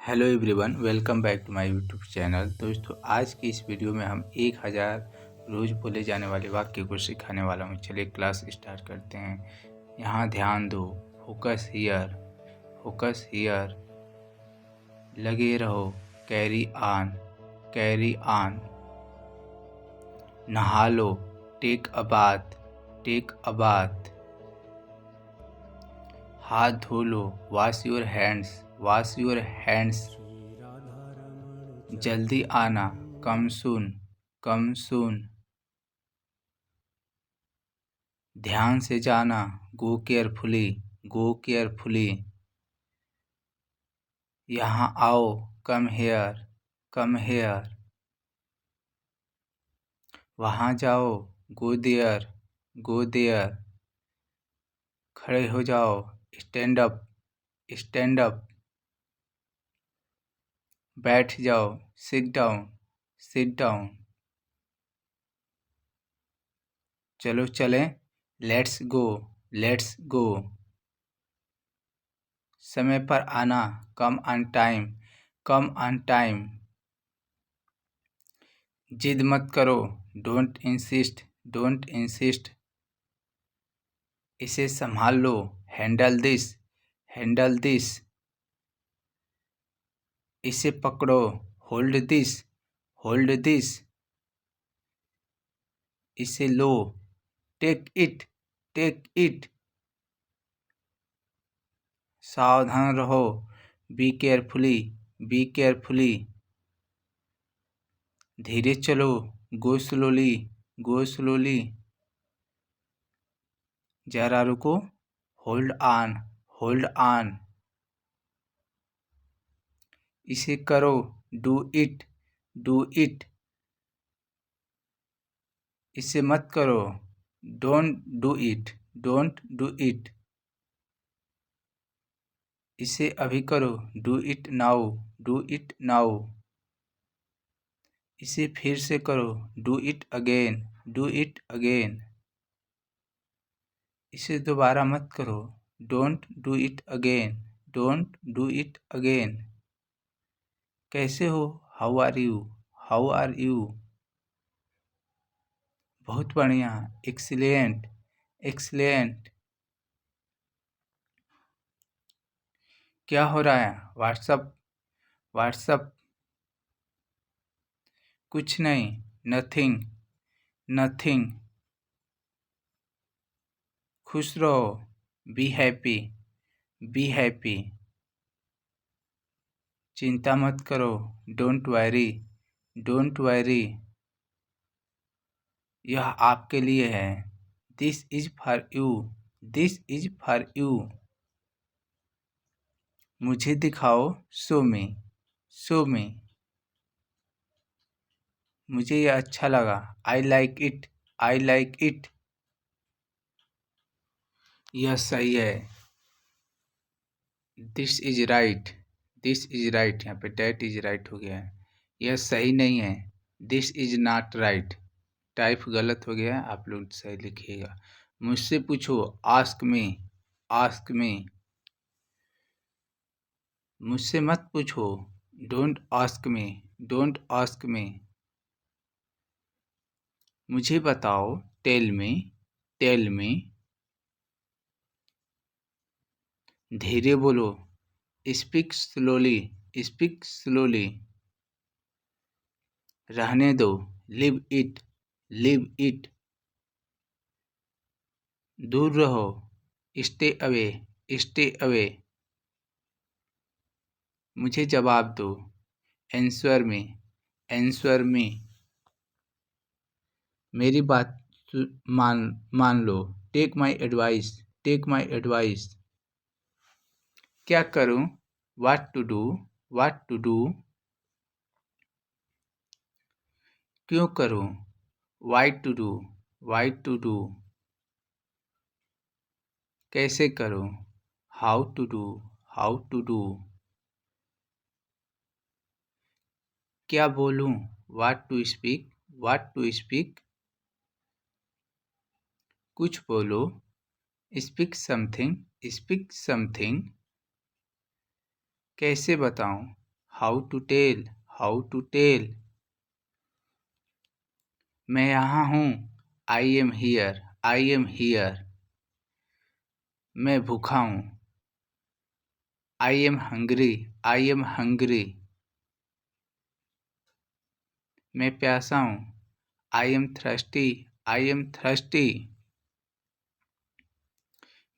Hello everyone, welcome back to my YouTube channel. दोस्तों, आज की इस वीडियो में हम 1000 रोज़ बोले जाने वाले वाक्य को सिखाने वाला हूँ। चलिए क्लास स्टार्ट करते हैं। यहाँ ध्यान दो, फोकस हियर, फोकस हियर। लगे रहो, कैरी ऑन, कैरी ऑन। नहा लो, take a bath, take a bath. हाथ धो लो, wash your hands, wash your hands. जल्दी आना, कम सून, कम सून। ध्यान से जाना, गो केयरफुली, गो केयरफुली। यहाँ आओ, कम हेयर, कम हेयर। वहाँ जाओ, गो देयर, गो देयर। खड़े हो जाओ, स्टैंड अप, स्टैंड अप। बैठ जाओ, सिट डाउन, सिट डाउन। चलो चलें, लेट्स गो, लेट्स गो। समय पर आना, come on time, come on time. जिद मत करो, डोंट इंसिस्ट, डोंट इंसिस्ट। इसे संभाल लो, हैंडल दिस, हैंडल दिस। इसे पकड़ो, होल्ड दिस, होल्ड दिस। इसे लो, टेक इट, टेक इट। सावधान रहो, बी केयरफुली, बी केयरफुली। धीरे चलो, गो स्लोली, गो स्लोली। जरा रुको, होल्ड ऑन, होल्ड ऑन। इसे करो, डू इट, डू इट। इसे मत करो, don't do it, don't do it. इसे अभी करो, do it now, do it now. इसे फिर से करो, do it again, do it again. इसे दोबारा मत करो, don't do it again, don't do it again. कैसे हो, how are you, how are you. बहुत बढ़िया, एक्सीलेंट, एक्सीलेंट। क्या हो रहा है, व्हाट्सअप, व्हाट्सअप। कुछ नहीं, नथिंग, नथिंग। खुश रहो, बी हैप्पी, बी हैप्पी। चिंता मत करो, डोंट वरी, डोंट वरी। यह आपके लिए है, this is for you, this is for you. मुझे दिखाओ, शो मी, शो मी। मुझे यह अच्छा लगा, आई like it, I like it. यह सही है, this is right, this is right. यहाँ पे डैट इज राइट हो गया है। यह सही नहीं है, this is not right. Type गलत हो गया है, आप लोग सही लिखिएगा। मुझसे पूछो, आस्क मी, आस्क मी। मुझसे मत पूछो, don't ask me, don't ask me. मुझे बताओ, टेल मी, टेल मी। धीरे बोलो, स्पीक स्लोली, स्पीक स्लोली। रहने दो, लिव इट, लिव इट। दूर रहो, स्टे अवे, स्टे अवे। मुझे जवाब दो, एंसर मी, एंसर मी। मेरी बात मान मान लो, take my advice, take my advice. क्या करूं, what to do, what to do. क्यों करूं, why to do, why to do. कैसे करूं, how to do, how to do. क्या बोलूं, what to speak, what to speak. कुछ बोलो, स्पीक समथिंग, स्पीक समथिंग। कैसे बताऊं, how to tell, how to tell. मैं यहाँ हूँ, I am here, I am here. मैं भूखा हूँ, I am hungry, I am hungry. मैं प्यासा हूँ, I M thirsty, I am thirsty.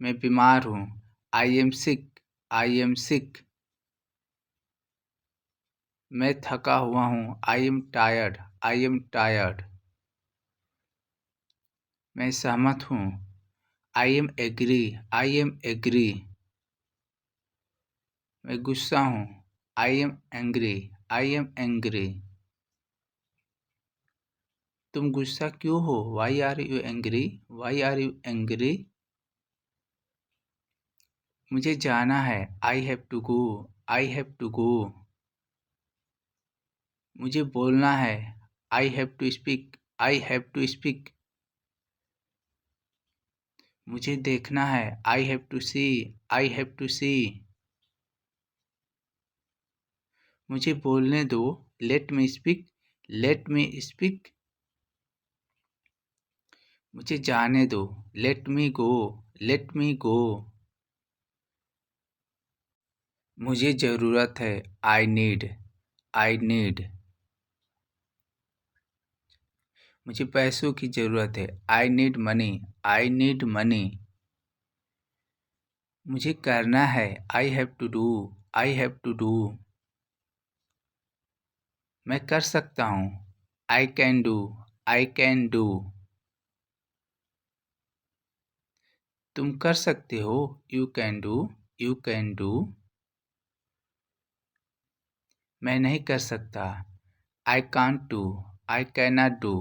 मैं बीमार हूँ, I am sick, I am sick. मैं थका हुआ हूँ, I am tired, I am tired. मैं सहमत हूँ, I am agree, I am agree. मैं गुस्सा हूँ, I am angry, I am angry. तुम गुस्सा क्यों हो, why are you angry, why are you angry. मुझे जाना है, I have to go, I have to go. मुझे बोलना है, I have to speak, I have to speak. मुझे देखना है, I have to see, I have to सी। मुझे बोलने दो, let me speak, let me speak. मुझे जाने दो, लेट मी गो, लेट मी गो। मुझे ज़रूरत है, आई नीड, आई नीड। मुझे पैसों की ज़रूरत है, I need money, I need money. मुझे करना है, I have to do, I have to do. मैं कर सकता हूँ, I can do, I can do. तुम कर सकते हो, you can do, you can do. मैं नहीं कर सकता, I can't do, I can not do.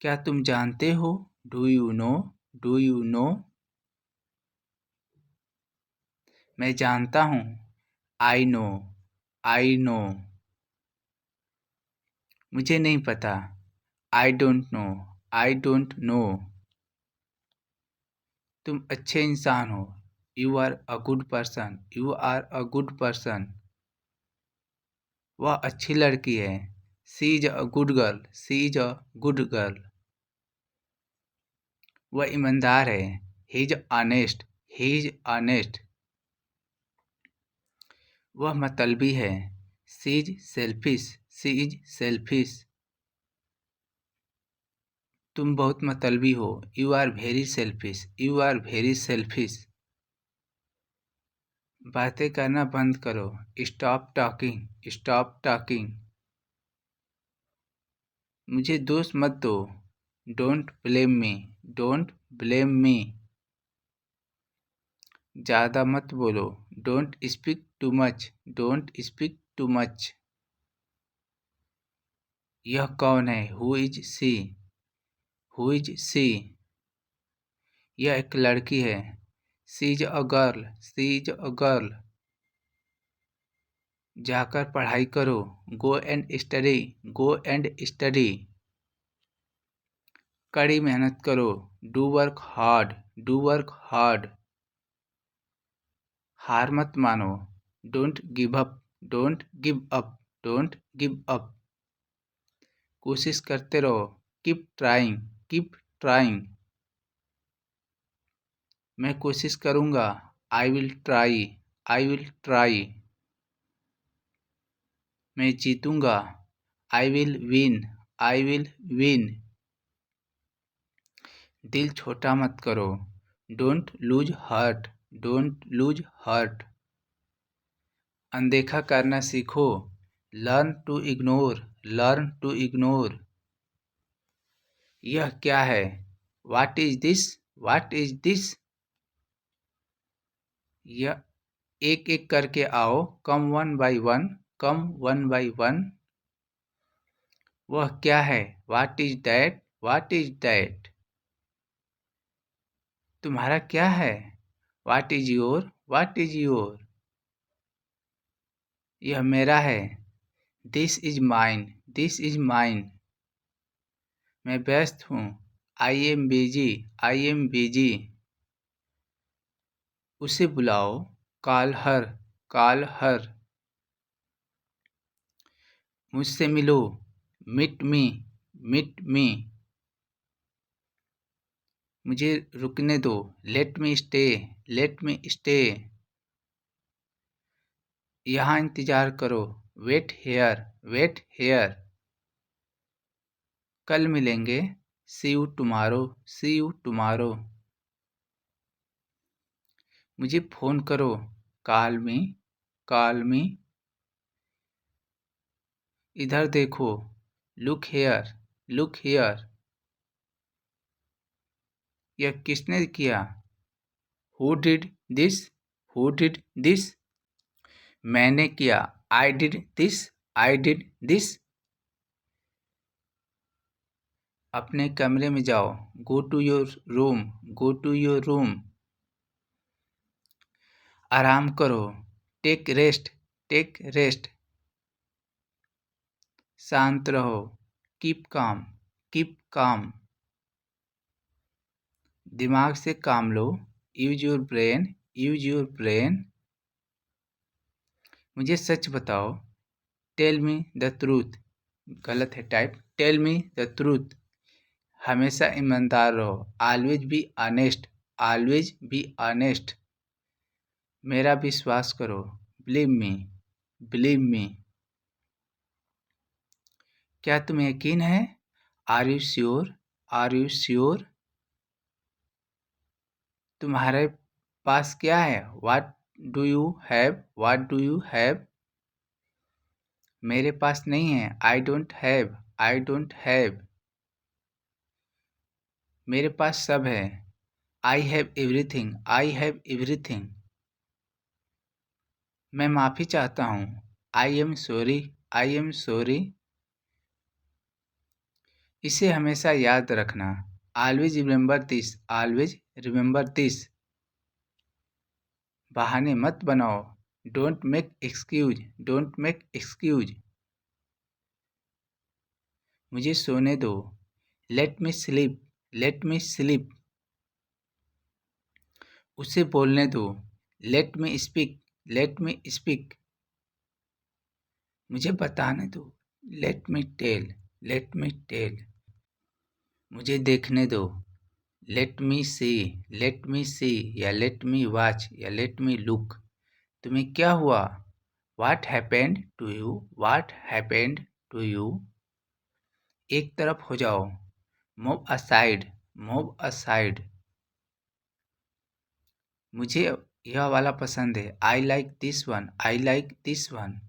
क्या तुम जानते हो, do you know, do you know. मैं जानता हूँ, आई नो, आई नो। मुझे नहीं पता, I don't know, I don't know. तुम अच्छे इंसान हो, you are a good person, you are a good person. वह अच्छी लड़की है, she is a good girl, she is a good girl. वह ईमानदार है, he is honest, he is honest. वह मतलबी है, she is selfish, she is selfish. तुम बहुत मतलबी हो, you are very selfish, you are very selfish. बातें करना बंद करो, स्टॉप टॉकिंग, स्टॉप टॉकिंग। मुझे दोष मत दो, don't blame me, don't blame me. ज़्यादा मत बोलो, don't speak too much, don't speak too much. यह कौन है, who is she, who is she. यह एक लड़की है, she is a girl, she is a girl. जाकर पढ़ाई करो, go and study, go and study. कड़ी मेहनत करो, do work hard, do work hard. हार मत मानो, don't give up, don't give up, don't give up. कोशिश करते रहो, कीप ट्राइंग, कीप ट्राइंग। मैं कोशिश करूँगा, I will try, I will try. मैं जीतूँगा, I will win, I will win. दिल छोटा मत करो, don't lose heart, don't lose heart. अनदेखा करना सीखो, learn to ignore, learn to ignore. यह क्या है, what is this, what is this. यह एक एक करके आओ, come one by one, come one by one. वह क्या है, what is that, what is that. तुम्हारा क्या है, what is your, what is your. यह मेरा है, this is mine, this is mine. मैं व्यस्त हूँ, I am busy, I am busy. उसे बुलाओ, कॉल हर, कॉल हर। मुझसे मिलो, मीट मी, मीट मी। मुझे रुकने दो, let me stay, let me stay. यहाँ इंतज़ार करो, वेट हेयर, वेट हेयर। कल मिलेंगे, see you tomorrow, see you tomorrow. मुझे फ़ोन करो, कॉल मी, कॉल मी। इधर देखो, लुक हेयर, लुक हेयर। यह किसने किया? Who did this, who did this. मैंने किया, I did this, I did this. अपने कमरे में जाओ, go to your room, go to your room. आराम करो, टेक रेस्ट, टेक रेस्ट। शांत रहो, कीप काम, कीप काम। दिमाग से काम लो, use your brain, use your brain. मुझे सच बताओ, टेल मी द ट्रूथ। गलत है type, tell me the truth. हमेशा ईमानदार रहो, always be honest, always be honest. मेरा विश्वास करो, बिलीव मी, बिलीव मी। क्या तुम्हें यकीन है? Are you sure, are you sure. तुम्हारे पास क्या है? What do you have, what do you have. मेरे पास नहीं है, I don't have, I don't have. मेरे पास सब है, I have everything, I have everything. मैं माफ़ी चाहता हूँ, I am sorry, I am sorry. इसे हमेशा याद रखना, always remember this, always remember this. बहाने मत बनाओ, don't make excuse, don't make excuse. मुझे सोने दो, let me sleep, let me sleep. उसे बोलने दो, let me speak, let me speak. मुझे बताने दो, let me tell, let me tell. मुझे देखने दो, लेट मी सी, लेट मी सी। या लेट मी वॉच, या लेट मी लुक। तुम्हें क्या हुआ? What happened to you, what happened to you. एक तरफ हो जाओ, मूव असाइड, मूव असाइड। मुझे यह वाला पसंद है, I like this one, I like this one.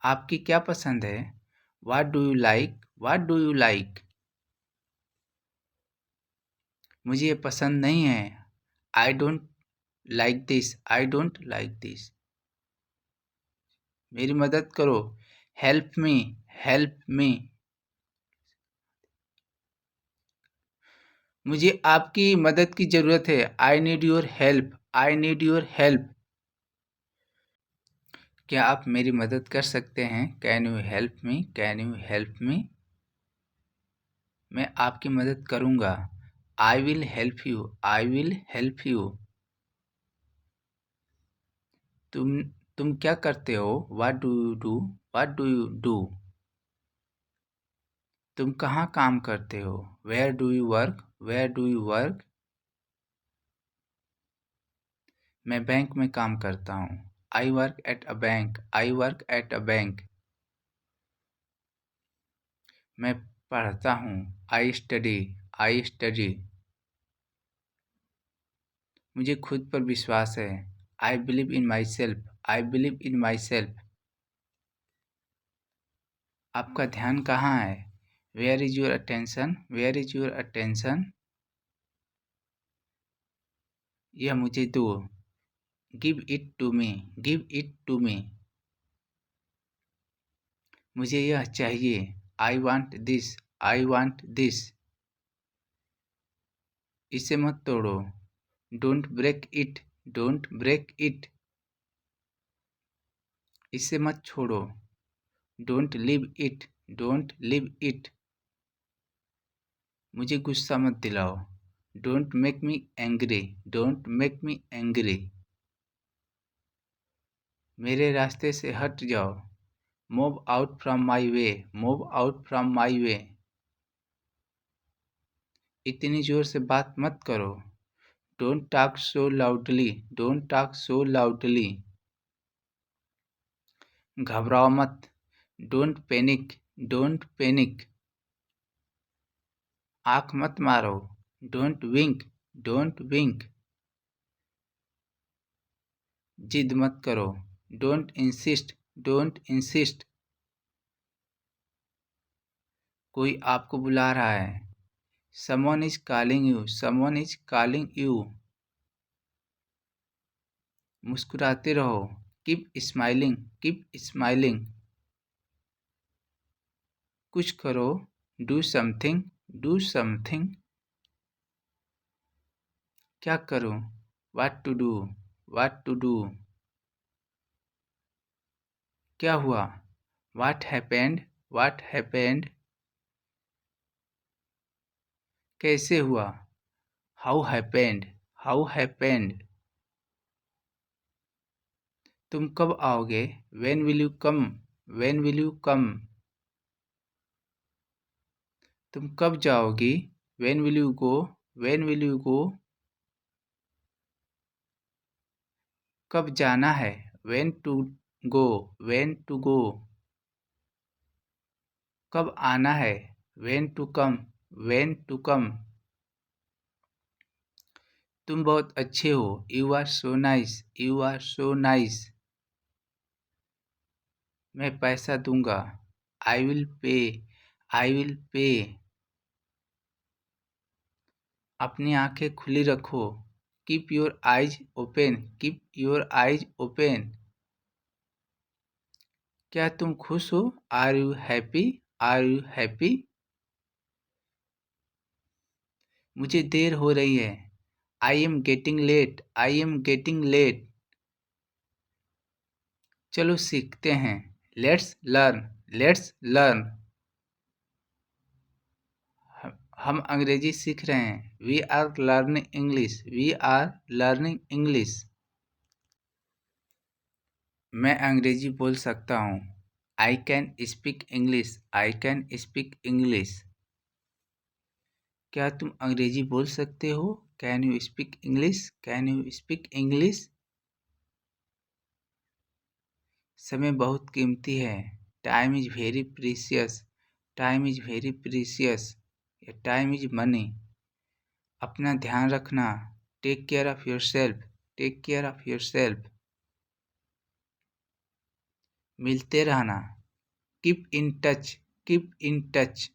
आपकी क्या पसंद है? What do you like, what do you like. मुझे ये पसंद नहीं है, I don't like this, I don't like this. मेरी मदद करो, हेल्प मी, हेल्प मी। मुझे आपकी मदद की ज़रूरत है, I need your help, I need your help. क्या आप मेरी मदद कर सकते हैं? Can you help me, can you help me. मैं आपकी मदद करूँगा, I will help you, I will help you. तुम क्या करते हो? What do you do, what do you do. तुम कहाँ काम करते हो? Where do you work, where do you work. मैं बैंक में काम करता हूँ, I work at a bank, I work at a bank. मैं पढ़ता हूँ, आई स्टडी, आई स्टडी। मुझे खुद पर विश्वास है, I believe in myself, I believe in myself. आपका ध्यान कहाँ है? Where is your attention, where is your attention. यह मुझे दो, give it to me, give it to me. मुझे यह चाहिए, I want this, I want this. इसे मत तोड़ो, don't break it, don't break it. इसे मत छोड़ो, don't leave it, don't leave it. मुझे गुस्सा मत दिलाओ, don't make me angry, don't make me angry. मेरे रास्ते से हट जाओ। Move out from my way, move out from my way. इतनी जोर से बात मत करो। Don't talk so loudly, don't talk so loudly. घबराओ मत। Don't panic, don't panic. आँख मत मारो। Don't wink, don't wink. जिद मत करो। Don't insist, don't insist. कोई आपको बुला रहा है। Someone is calling you, someone is calling you. मुस्कुराते रहो। Keep smiling, keep smiling. कुछ करो। Do something, do something. क्या करूं? What to do, what to do. क्या हुआ? What happened, what happened. कैसे हुआ? How happened, how happened. तुम कब आओगे? When will you come, when will you come. तुम कब जाओगी? When will you go, when will you go. कब जाना है? When to go, when to go. कब आना है? When to come, when to कम। तुम बहुत अच्छे हो। You are so nice, you are so nice. मैं पैसा दूंगा। I will pay, I will pay. अपनी आंखें खुली रखो। Keep your eyes open, keep your eyes open. क्या तुम खुश हो? Are you happy, are you happy. मुझे देर हो रही है। I am getting late, I am getting late. चलो सीखते हैं। Let's learn, let's learn. हम अंग्रेजी सीख रहे हैं। We are learning English, we are learning English. मैं अंग्रेजी बोल सकता हूँ। I can speak English, I can speak English. क्या तुम अंग्रेजी बोल सकते हो? Can you speak English, can you speak English. समय बहुत कीमती है। Time is very precious, time is very precious. Time is money. अपना ध्यान रखना। Take care of your self, take care of your self. मिलते रहना। Keep in touch, keep in touch.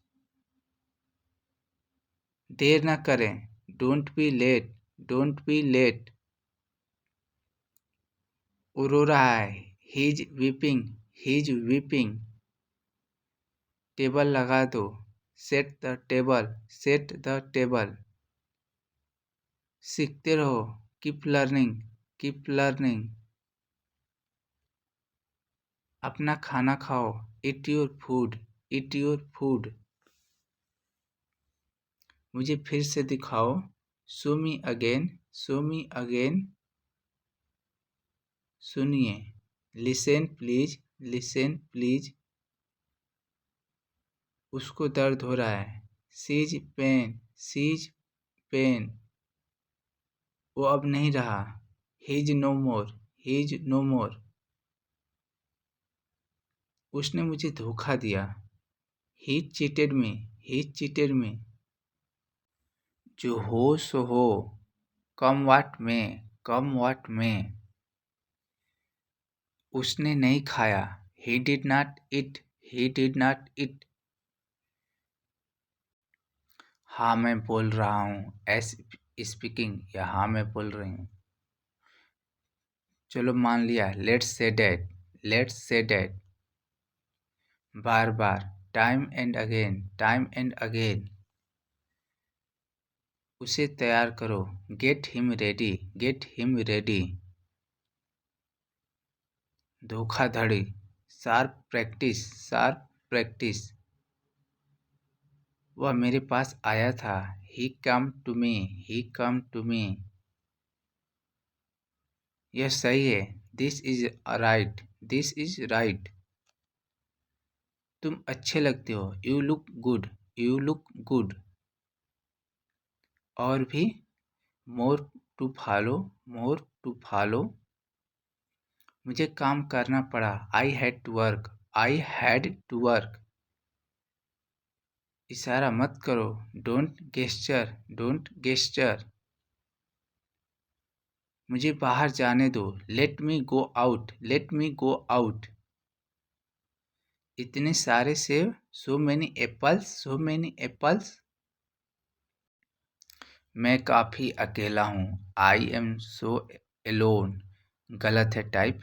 देर न करें। Don't be late, don't be late. वो रो रहा है। He is weeping, he is weeping. Table लगा दो। Set the table, set the table. सीखते रहो। Keep learning, keep learning. अपना खाना खाओ। Eat your food, eat your food. मुझे फिर से दिखाओ। Show me again, show me again. सुनिए। Listen please, listen please. उसको दर्द हो रहा है। Cease pain, cease pain. वो अब नहीं रहा। He is no more, he is no more. उसने मुझे धोखा दिया। He cheated me, he cheated me. जो हो सो हो। कम वाट में, कम वाट में। उसने नहीं खाया। He did not eat, he did not eat. हाँ मैं बोल रहा हूँ। एस स्पीकिंग, या हाँ मैं बोल रही हूँ। चलो मान लिया। Let's say that, let's say that. बार बार। Time and again, time and again. उसे तैयार करो। Get him ready, get him ready. धोखाधड़ी। Sharp practice, sharp practice. वह मेरे पास आया था। He come to me, he come to me. यह सही है। This is right, this is right. तुम अच्छे लगते हो, you look good, you look good. और भी, more to follow, more to follow. मुझे काम करना पड़ा, I had to work, I had to work. इशारा मत करो, डोंट गेस्चर, डोंट गेस्चर। मुझे बाहर जाने दो, let me go out, late me go out. इतने सारे सेब, so many apples, so many apples. मैं काफ़ी अकेला हूँ, आई एम सो एलोन। गलत है टाइप।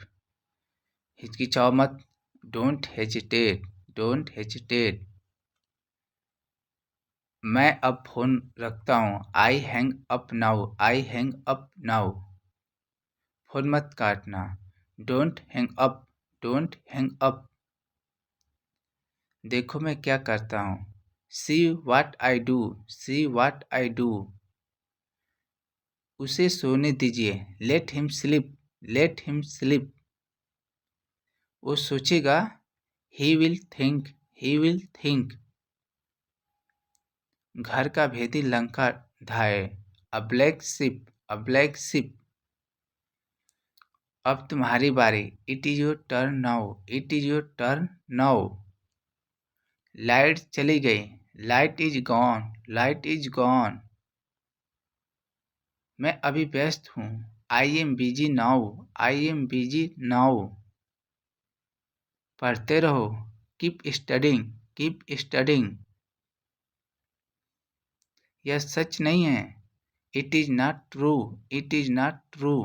हिचकिचाओ मत, डोंट हेजिटेट, डोंट हेजिटेट। मैं अब फ़ोन रखता हूँ, I hang up now, I hang up now. Phone मत काटना, don't hang up, don't hang up. देखो मैं क्या करता हूँ, see what I do, see what I do. उसे सोने दीजिए, let him sleep, let him sleep. वो सोचेगा, he will think, he will think. घर का भेदी लंका ढाए, a black sheep, a black sheep. अब तुम्हारी बारी, it is your turn now, it is your turn now. Light चली गई, light is gone, light is gone. मैं अभी व्यस्त हूँ, I am busy now, I am busy now. पढ़ते रहो, कीप स्टडिंग, कीप स्टडिंग। यह सच नहीं है, it is not true, it is not true.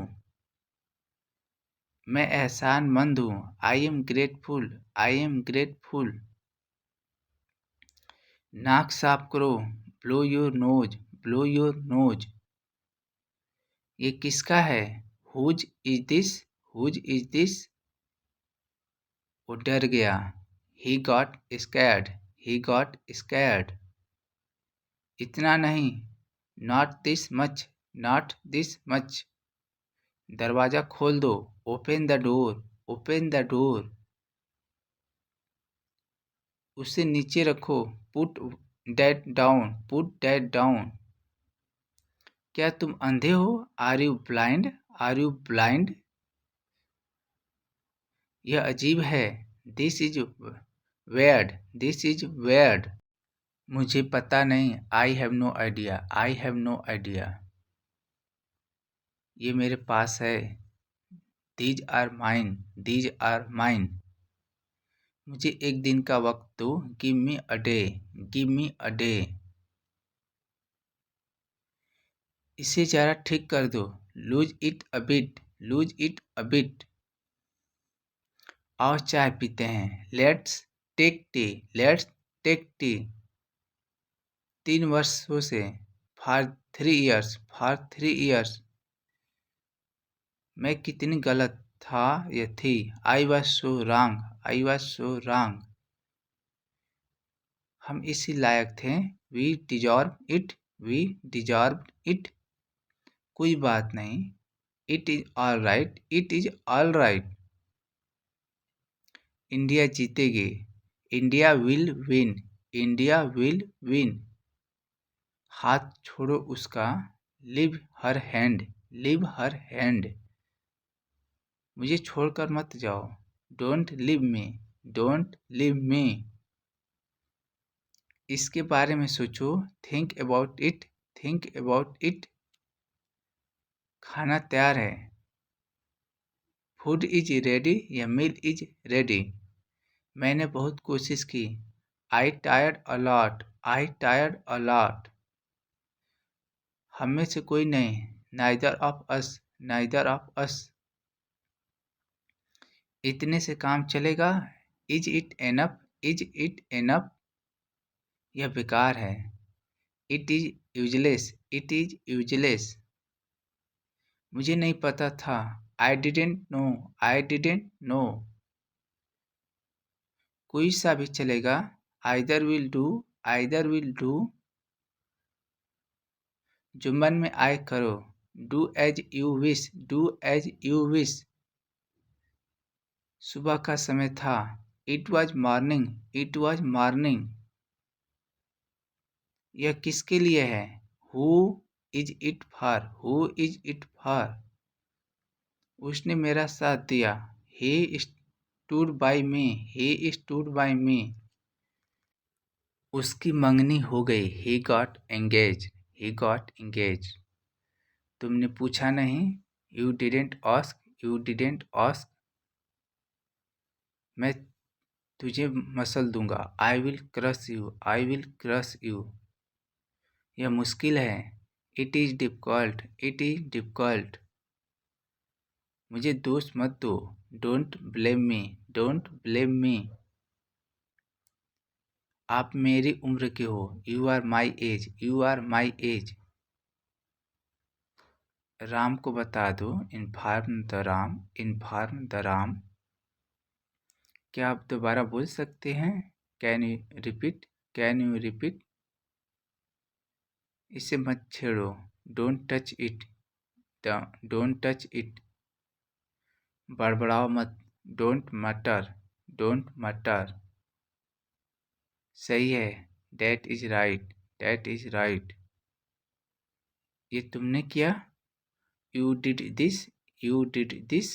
मैं एहसानमंद हूँ, I am grateful, I am grateful. नाक साफ करो, blow your nose, blow your nose. ये किसका है, whose is this, whose is this. वो डर गया, he got scared, he got scared. इतना नहीं, not this much, not this much. दरवाज़ा खोल दो, open the door, open the door. उसे नीचे रखो, put that down, put that down. क्या तुम अंधे हो, are you blind, are you blind. यह अजीब है, this is weird, this is weird. मुझे पता नहीं, I have no idea, I have no idea. ये मेरे पास है, these are mine, these are mine. मुझे एक दिन का वक्त दो, give me a day, give me a day. इसे जरा ठीक कर दो, loose it a bit, loose it a bit. आओ चाय पीते हैं, let's take tea, let's take tea. 3 वर्षों से, फॉर 3 years, फॉर 3 years। मैं कितनी गलत था या थी, I was so wrong, I was so wrong. हम इसी लायक थे, we deserve it, we deserve it. कोई बात नहीं, it is all right, it is all right. India जीतेगी, India will win, India will win. हाथ छोड़ो उसका, leave her hand, leave her hand. मुझे छोड़कर मत जाओ, don't leave me, don't leave me. इसके बारे में सोचो, think about it, think about it. खाना तैयार है, फूड इज रेडी या मील इज रेडी। मैंने बहुत कोशिश की, I tried a lot, I tried a lot. हम में से कोई नहीं, neither of us, neither of us. इतने से काम चलेगा, is it enough, is it enough. यह बेकार है, it is useless, it is useless. मुझे नहीं पता था, I didn't know, I didn't know. कोई सा भी चलेगा, either will do, either will do. जो मन में आए करो, do as you wish, do as you wish. सुबह का समय था। It was morning, it was morning. यह किसके लिए है? Who is it for, who is it for. उसने मेरा साथ दिया। He stood by me, he stood by me. उसकी मंगनी हो गई। He got engage, he got engage. तुमने पूछा नहीं। You didn't ask, you didn't ask. मैं तुझे मसल दूंगा। I will crush you, I will crush you. यह मुश्किल है। It is difficult, it is difficult. मुझे दोष मत दो। Don't blame me, don't blame me. आप मेरी उम्र के हो। You are my age, you are my age. Ram को बता दो। Inform the Ram, inform the Ram. क्या आप दोबारा बोल सकते हैं? Can you repeat, can you repeat. इसे मत छेड़ो। Don't touch it, don't touch it. बड़बड़ाओ मत। Don't mutter, don't mutter. सही है। That is right, that is right. ये तुमने किया। You did this, you did this.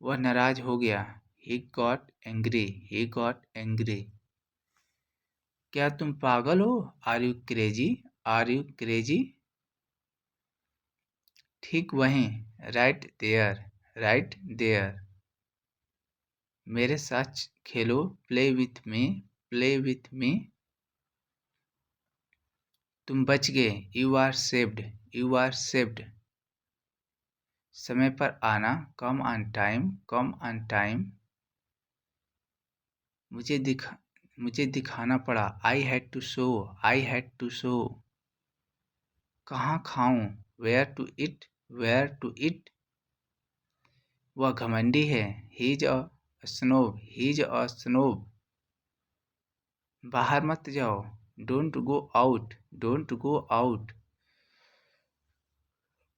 वह नाराज हो गया। He got angry, he got angry. क्या तुम पागल हो? Are you crazy, are you crazy. ठीक वहीं, राइट देयर, राइट देयर। मेरे साथ खेलो। Play with me, play with me. तुम बच गए। You are saved, you are saved. समय पर आना। Come on time, come on time. मुझे दिखाना पड़ा। I had to show, I had to show. कहाँ खाऊं? Where to eat, where to eat. वह घमंडी है। He is a snob, he is a snob. बाहर मत जाओ। Don't go out, don't go out.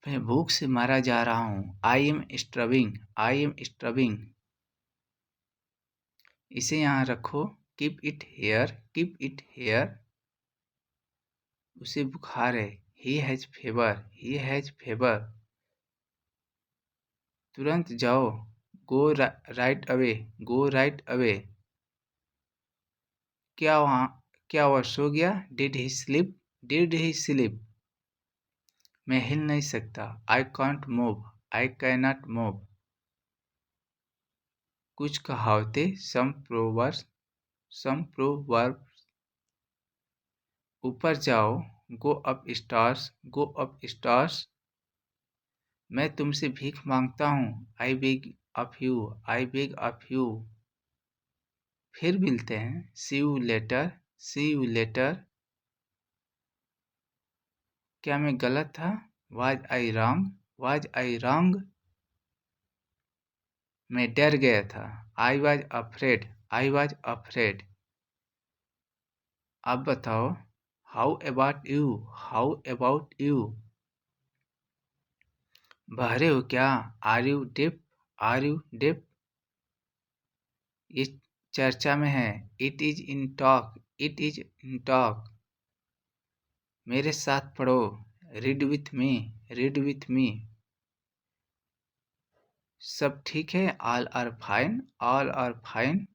मैं भूख से मारा जा रहा हूँ। I am starving, I am starving. इसे यहाँ रखो। Keep it here, keep it here. उसे बुखार है। He has fever, he has fever. तुरंत जाओ। Go right away, go right away. क्या वह सो गया? Did he sleep, did he sleep. मैं हिल नहीं सकता। I can't move, I cannot move. कुछ कहावतें, सम प्रोवर्ब्स, सम प्रोवर्ब्स। ऊपर जाओ। Go upstairs, go upstairs. मैं तुमसे भीख मांगता हूँ। I beg of you, I beg of you. फिर मिलते हैं। See you later, see you later. क्या मैं गलत था? Was I wrong, was I wrong. मैं डर गया था। I was afraid, I was afraid. अब बताओ। How about you, how about you. बहरे हो क्या? Are you deaf, are you deaf. ये चर्चा में है। It is in talk, it is in talk. मेरे साथ पढ़ो। Read with me, read with me. सब ठीक है। All are fine, all are fine.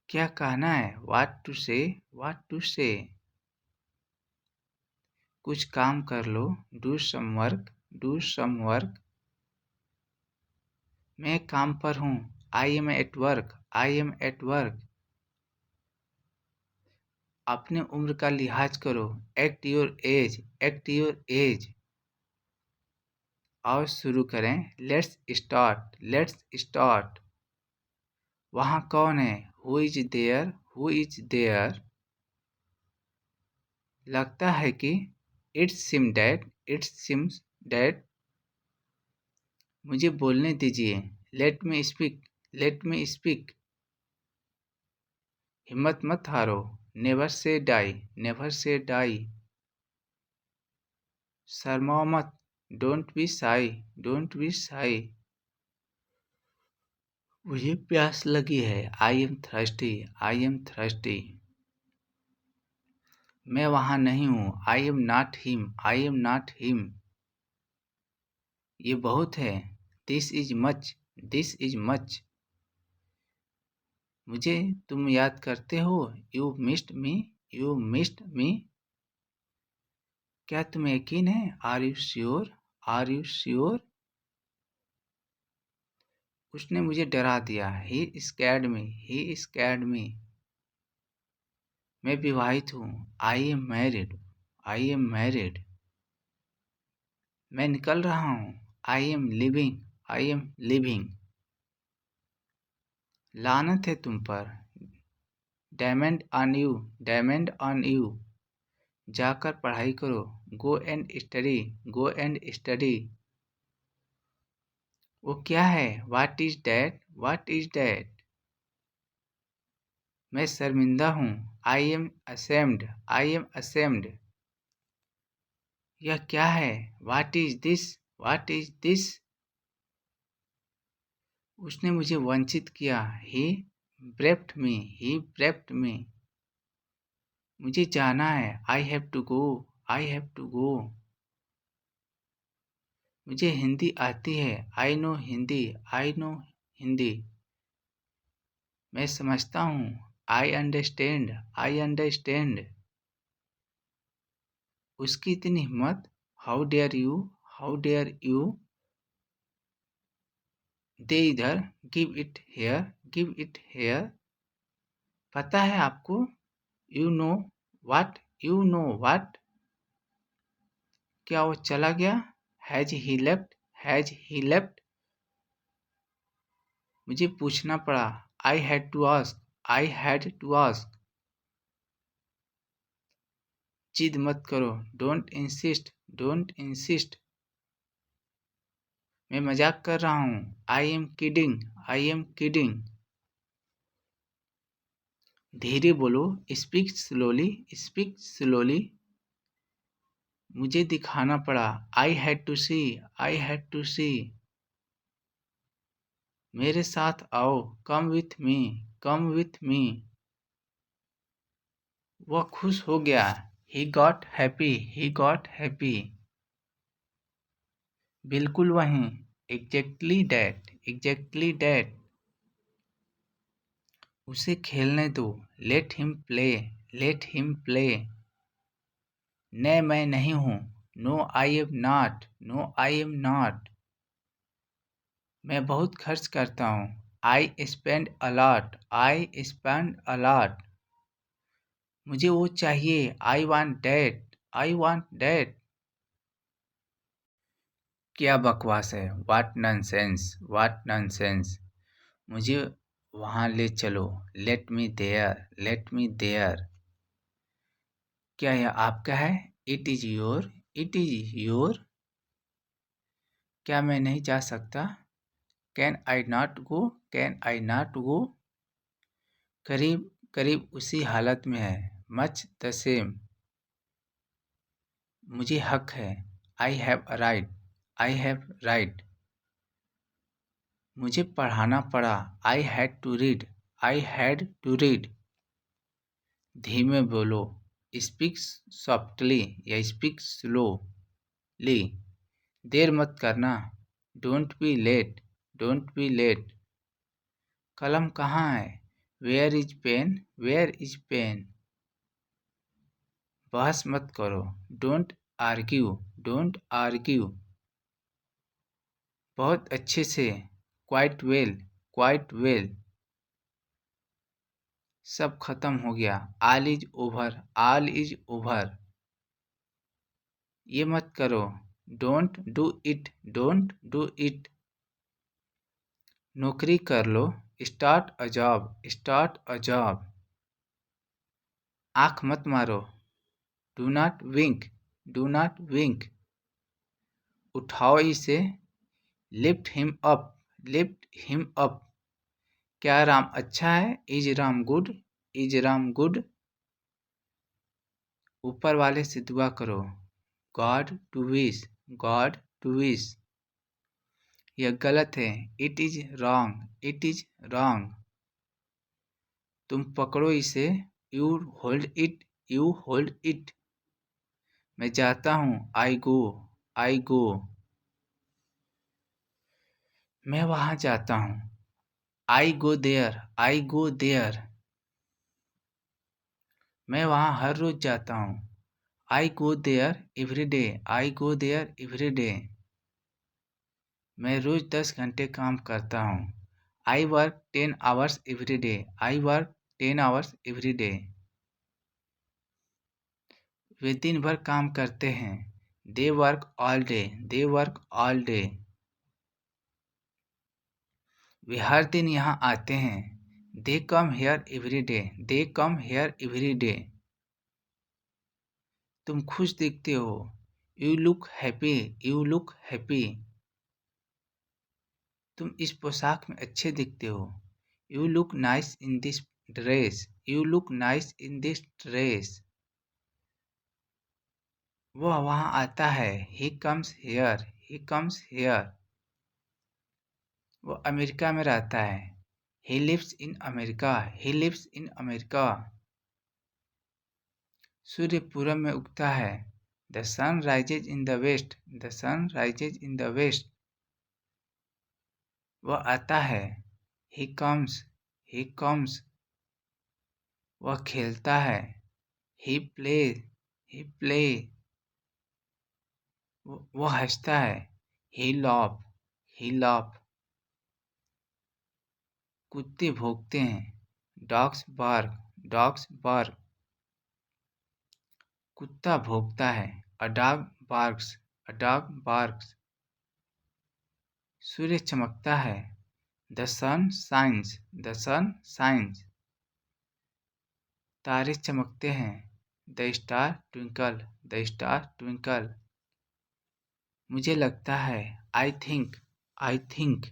क्या कहना है? What to say, what to say. कुछ काम कर लो। Do some work, do some work. मैं काम पर हूँ। I am at work, I am at work. अपने उम्र का लिहाज करो। Act your age, act your age. आओ शुरू करें। Let's start, let's start. वहाँ कौन है? Who is there, who is there. लगता है कि it's seem that, it's seems that. मुझे बोलने दीजिए। Let me speak, let me speak. हिम्मत मत हारो। Never say die, never say die. शर्माओ मत। Don't be shy, don't be shy. मुझे प्यास लगी है, I am thirsty, I am thirsty. मैं वहाँ नहीं हूँ, I am not him, I am not him. ये बहुत है, this is much, this is much. मुझे तुम याद करते हो, you missed me, you missed me. क्या तुम्हें यकीन है, are you sure, are you sure. उसने मुझे डरा दिया, ही स्कैर्ड मी, ही स्कैर्ड मी। मैं विवाहित हूँ, I am married, I am married. मैं निकल रहा हूँ, I M living, I am living. लानत है तुम पर, डैमेंड ऑन यू, डैमेंड ऑन यू। जाकर पढ़ाई करो, go and study, go and study. वो क्या है, what is that, what is that. मैं शर्मिंदा हूँ, I M ashamed, I am ashamed. यह क्या है, what is this, what is this. उसने मुझे वंचित किया, ही ब्रेप्ट मी, ही ब्रेप्ट मी। मुझे जाना है, I have to go, I have to go. मुझे हिंदी आती है, I know Hindi, I know Hindi. मैं समझता हूँ, आई अंडरस्टैंड, आई अंडरस्टैंड। उसकी इतनी हिम्मत, how dare you, how dare you. दे इधर, give it here, give it here. पता है आपको, you know what, you know what. क्या वो चला गया, has he left, has he left. मुझे पूछना पड़ा, I had to ask, I had to ask. जिद मत करो, डोंट इंसिस्ट, डोंट इंसिस्ट। मैं मजाक कर रहा हूँ, I am kidding, I am kidding. धीरे बोलो, स्पीक स्लोली, स्पीक स्लोली। मुझे दिखाना पड़ा, I had to see, I had to see. मेरे साथ आओ, come with me, come with me. वह खुश हो गया, he got happy, he got happy. बिल्कुल वहीं, एग्जैक्टली डैट, एग्जैक्टली डैट। उसे खेलने दो, let him play, let him play. न मैं नहीं हूँ, no I am not, no I am not. मैं बहुत खर्च करता हूँ, I spend a lot, I spend a lot. मुझे वो चाहिए, I want that, I want that. क्या बकवास है, व्हाट नॉनसेंस, व्हाट नॉनसेंस। मुझे वहाँ ले चलो, let me there, let me there. क्या यह आपका है, it is your, it is your. क्या मैं नहीं जा सकता, can I not go, can I not go. करीब करीब उसी हालत में है, मच द सेम। मुझे हक है, I have a right, I have right. मुझे पढ़ाना पड़ा, I had to read, I had to read. धीमे बोलो, स्पीक सॉफ्टली या स्पीक स्लोली। देर मत करना, don't be late, don't be late. कलम कहाँ है, where is pen, where is pen. बहस मत करो, डोंट आर्ग्यू, डोंट आर्ग्यू। बहुत अच्छे से, क्वाइट वेल, क्वाइट वेल। सब खत्म हो गया, all is over, all is over. ये मत करो, don't do it, don't do it. नौकरी कर लो, start a job, start a job. आँख मत मारो, do not wink, do not wink. उठाओ इसे, lift him up, lift him up. क्या राम अच्छा है, is Ram good, is Ram good. ऊपर वाले से दुआ करो, God to wish, God to wish. यह गलत है। It is wrong, it is wrong. तुम पकड़ो इसे। You hold it, you hold it. मैं जाता हूँ। आई गो, आई गो। मैं वहाँ जाता हूँ। I go there, I go there. मैं वहाँ हर रोज जाता हूँ। I go there every day, I go there every day. मैं रोज 10 घंटे काम करता हूँ। I work 10 hours every day, I work 10 hours every day. वे दिन भर काम करते हैं। They work all day, they work all day. वे हर दिन यहाँ आते हैं। They come here every day, they come here every day. तुम खुश दिखते हो। You look happy, you look happy. तुम इस पोशाक में अच्छे दिखते हो। You look nice in this dress, you look nice in this dress. वह वहाँ आता है। He comes here, he comes here. वो अमेरिका में रहता है। He lives in America, he lives in America. सूर्य पूरब में उगता है। The sun rises in the west, the sun rises in the west. वह आता है। He comes, he comes. वह खेलता है। He play, he play. वह हंसता है। He laugh, he laugh. कुत्ते भौंकते हैं। Dogs bark, dogs bark. कुत्ता भौंकता है। A dog barks, a dog barks. सूर्य चमकता है। The sun shines, the sun shines. तारे चमकते हैं। The star twinkle, the star twinkle. मुझे लगता है। I think, I think.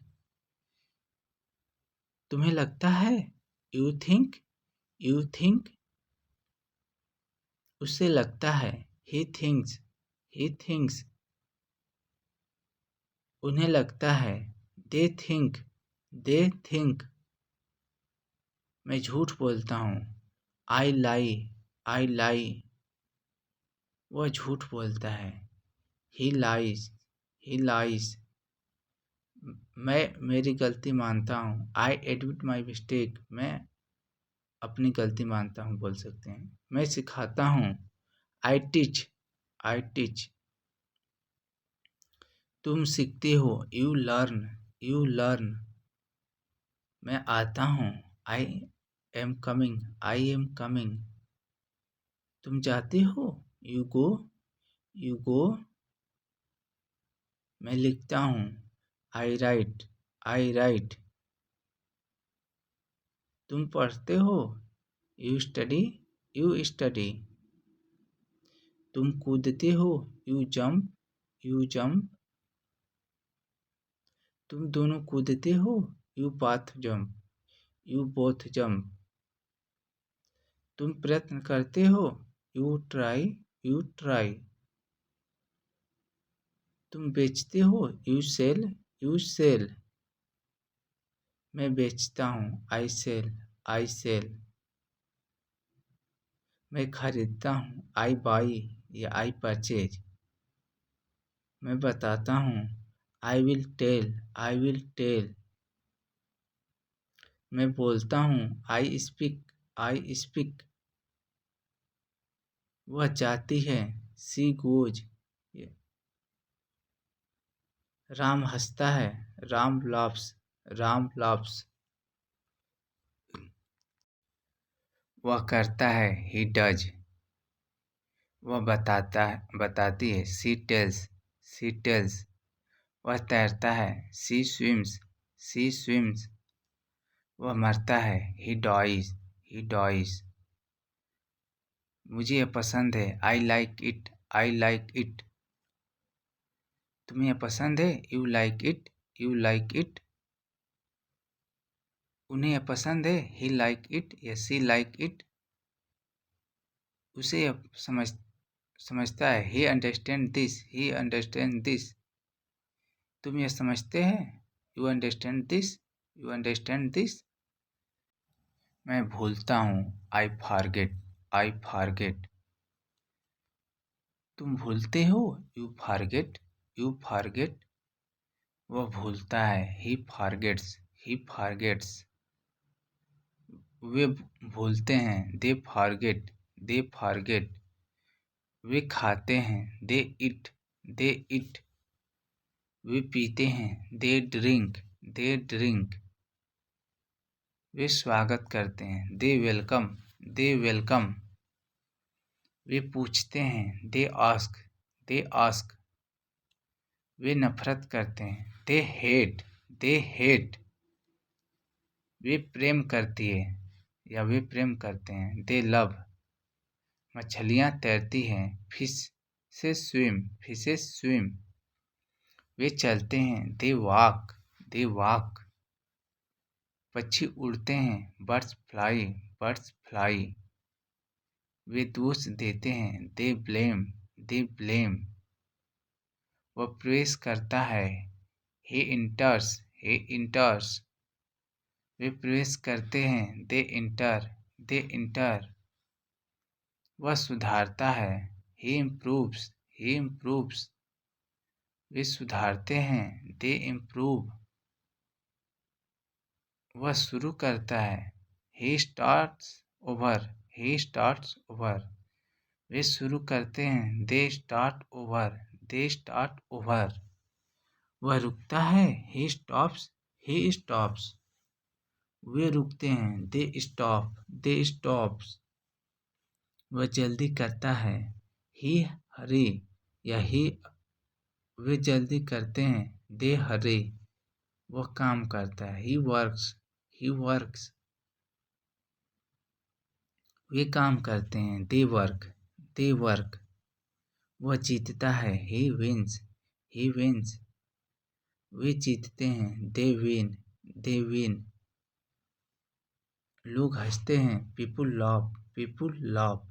तुम्हें लगता है। You think, you think. उसे लगता है। He thinks, he thinks. उन्हें लगता है। They think, they think. मैं झूठ बोलता हूँ। आई लाई, आई लाई। वह झूठ बोलता है। ही लाइज, ही लाइज। मैं मेरी गलती मानता हूँ। I admit my mistake. मैं अपनी गलती मानता हूँ बोल सकते हैं। मैं सिखाता हूँ। I teach, I teach. तुम सीखते हो। You learn, you learn. मैं आता हूँ। I am coming, I am coming. तुम जाते हो। You go, you go. मैं लिखता हूँ। आई राइट, आई राइट। तुम पढ़ते हो। You study, you study. तुम कूदते हो। You jump, you jump. तुम दोनों कूदते हो। You bath jump, you both jump. तुम प्रयत्न करते हो। You try, you try. तुम बेचते हो। You sell, you sell. मैं बेचता हूँ। I sell, I sell. मैं खरीदता हूँ। आई बाई या आई परचेज। मैं बताता हूँ। I will tell, I will tell. मैं बोलता हूँ। I speak, I speak. वह जाती है। She goes. राम हंसता है। Ram laughs, Ram laughs. वह करता है। He does. वह बताती है। She tells, she tells. वह तैरता है। She swims, she swims. वह मरता है। He dies, he dies. मुझे यह पसंद है। I like it, I like it. तुम्हें यह पसंद है। You like it, you like it. उन्हें यह पसंद है। ही लाइक इट या सी लाइक इट। उसे यह समझता है। ही understand this, he understand this. तुम यह समझते हैं? You understand this? You understand this? मैं भूलता हूँ। I forget. I forget. तुम भूलते हो? You forget. You forget. वह भूलता है। ही फॉरगेट्स। ही फॉरगेट्स। वे भूलते हैं। They forget. They forget. वे खाते हैं। दे इट। They it. वे पीते हैं। They drink. They drink. वे स्वागत करते हैं। दे वेलकम। दे वेलकम। वे पूछते हैं। They ask. They ask. वे नफरत करते हैं। They hate. They hate. वे प्रेम करती है या वे प्रेम करते हैं। दे लव। मछलियाँ तैरती हैं। फिश से स्विम। Fishes swim. वे चलते हैं। They walk. They walk. पक्षी उड़ते हैं। Birds fly. Birds fly. वे दोष देते हैं। They blame. They blame. वह प्रवेश करता है। ही इंटर्स। ही इंटर्स। वे प्रवेश करते हैं। दे इंटर। दे इंटर। वह सुधारता है। ही इम्प्रूव्स। ही इम्प्रूव्स। वे सुधारते हैं। They improve. वह शुरू करता है। He starts over. He starts over. वे शुरू करते हैं। They start over. They start over. वह रुकता है। ही स्टॉप्स। ही स्टॉप्स। वे रुकते हैं। They stop. They stops. वह जल्दी करता है। ही हरी या ही। वे जल्दी करते हैं। दे हरी। वह काम करता है। He works. He works. वे काम करते हैं। They work. They work. वह जीतता है। ही विंस। ही विंस। वे जीतते हैं। They win. They win. लोग हंसते हैं। People laugh. People laugh.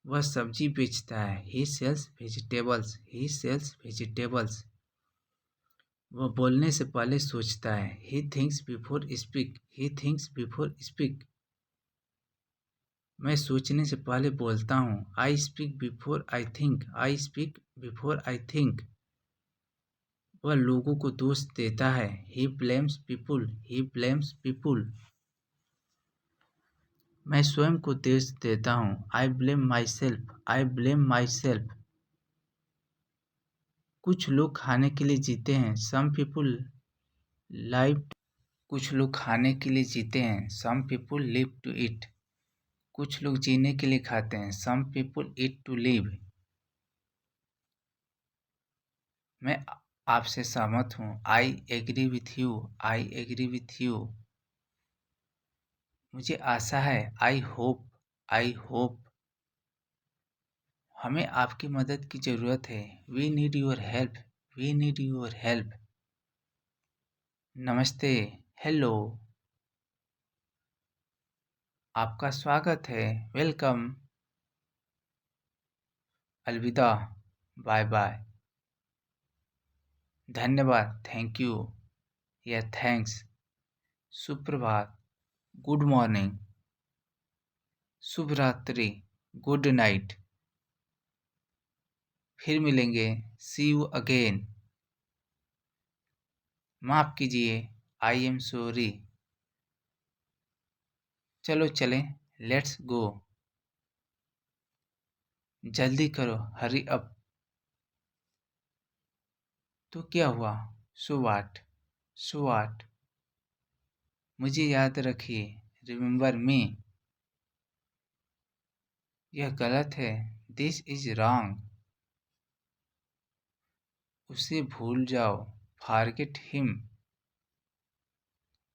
वह सब्जी बेचता है। ही सेल्स वेजिटेबल्स। ही सेल्स वेजिटेबल्स। वह बोलने से पहले सोचता है। He thinks before speak. He thinks before speak. मैं सोचने से पहले बोलता हूँ। I speak before I think. I speak before I think. वह लोगों को दोष देता है। ही ब्लेम्स पीपुल। ही ब्लेम्स पीपुल। मैं स्वयं को दोष देता हूँ। I blame myself. I blame myself. कुछ लोग खाने के लिए जीते हैं। Some people live. कुछ लोग खाने के लिए जीते हैं। Some people live to eat. कुछ लोग जीने के लिए खाते हैं। Some people eat to live. मैं आपसे सहमत हूँ। I agree with you. I agree with you. मुझे आशा है। I hope. I hope. हमें आपकी मदद की ज़रूरत है। We need your help. We need your help. नमस्ते। हेलो। आपका स्वागत है। वेलकम। अलविदा। Bye bye. धन्यवाद। थैंक यू या थैंक्स। सुप्रभात। Good morning. शुभ रात्रि। Good night. फिर मिलेंगे। See you again. माफ़ कीजिए। I am sorry. चलो चलें। Let's go. जल्दी करो। Hurry up. तो क्या हुआ? So what? So what? मुझे याद रखिए। Remember me. यह गलत है। This is wrong. उसे भूल जाओ। Forget him.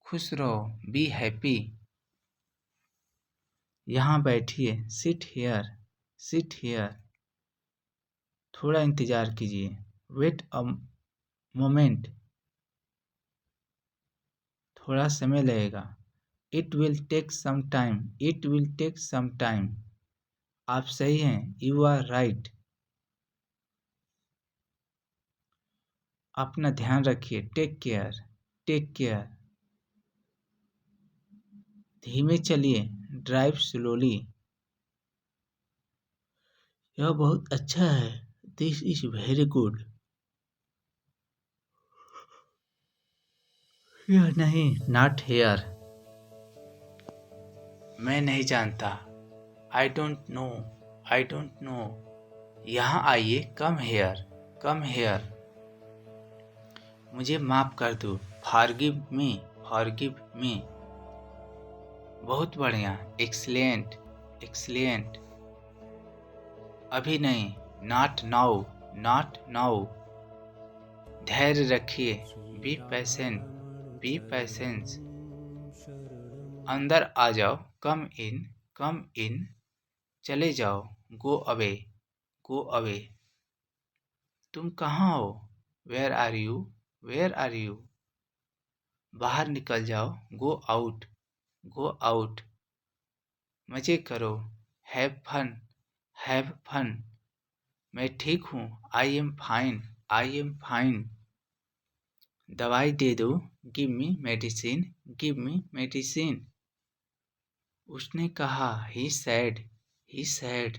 खुश रहो। Be happy. यहाँ बैठिए। Sit here. Sit here. थोड़ा इंतज़ार कीजिए। Wait a moment. थोड़ा समय लगेगा। It will take some time. It will take some time. आप सही हैं। You are right. अपना ध्यान रखिए। Take care, take care. धीमे चलिए, ड्राइव स्लोली। यह बहुत अच्छा है। This is very good. यह नहीं, नॉट हेयर। मैं नहीं जानता। I don't know, I don't know. यहाँ आइए, कम हेयर, कम हेयर। मुझे माफ कर दो। Forgive me, forgive me. बहुत बढ़िया, एक्सीलेंट, एक्सीलेंट। अभी नहीं, नॉट नाउ, नॉट नाउ। धैर्य रखिए, बी पेशेंट, बी पेशेंस। अंदर आ जाओ, कम इन, कम इन। चले जाओ, गो अवे, गो अवे। तुम कहाँ हो? Where are you, where are you. बाहर निकल जाओ, गो आउट, गो आउट। मजे करो, हैव फन, हैव फन। मैं ठीक हूँ, I am fine, I am fine. दवाई दे दो, गिव मी मेडिसिन, गिव मी मेडिसिन। उसने कहा, ही सैड, ही सैड।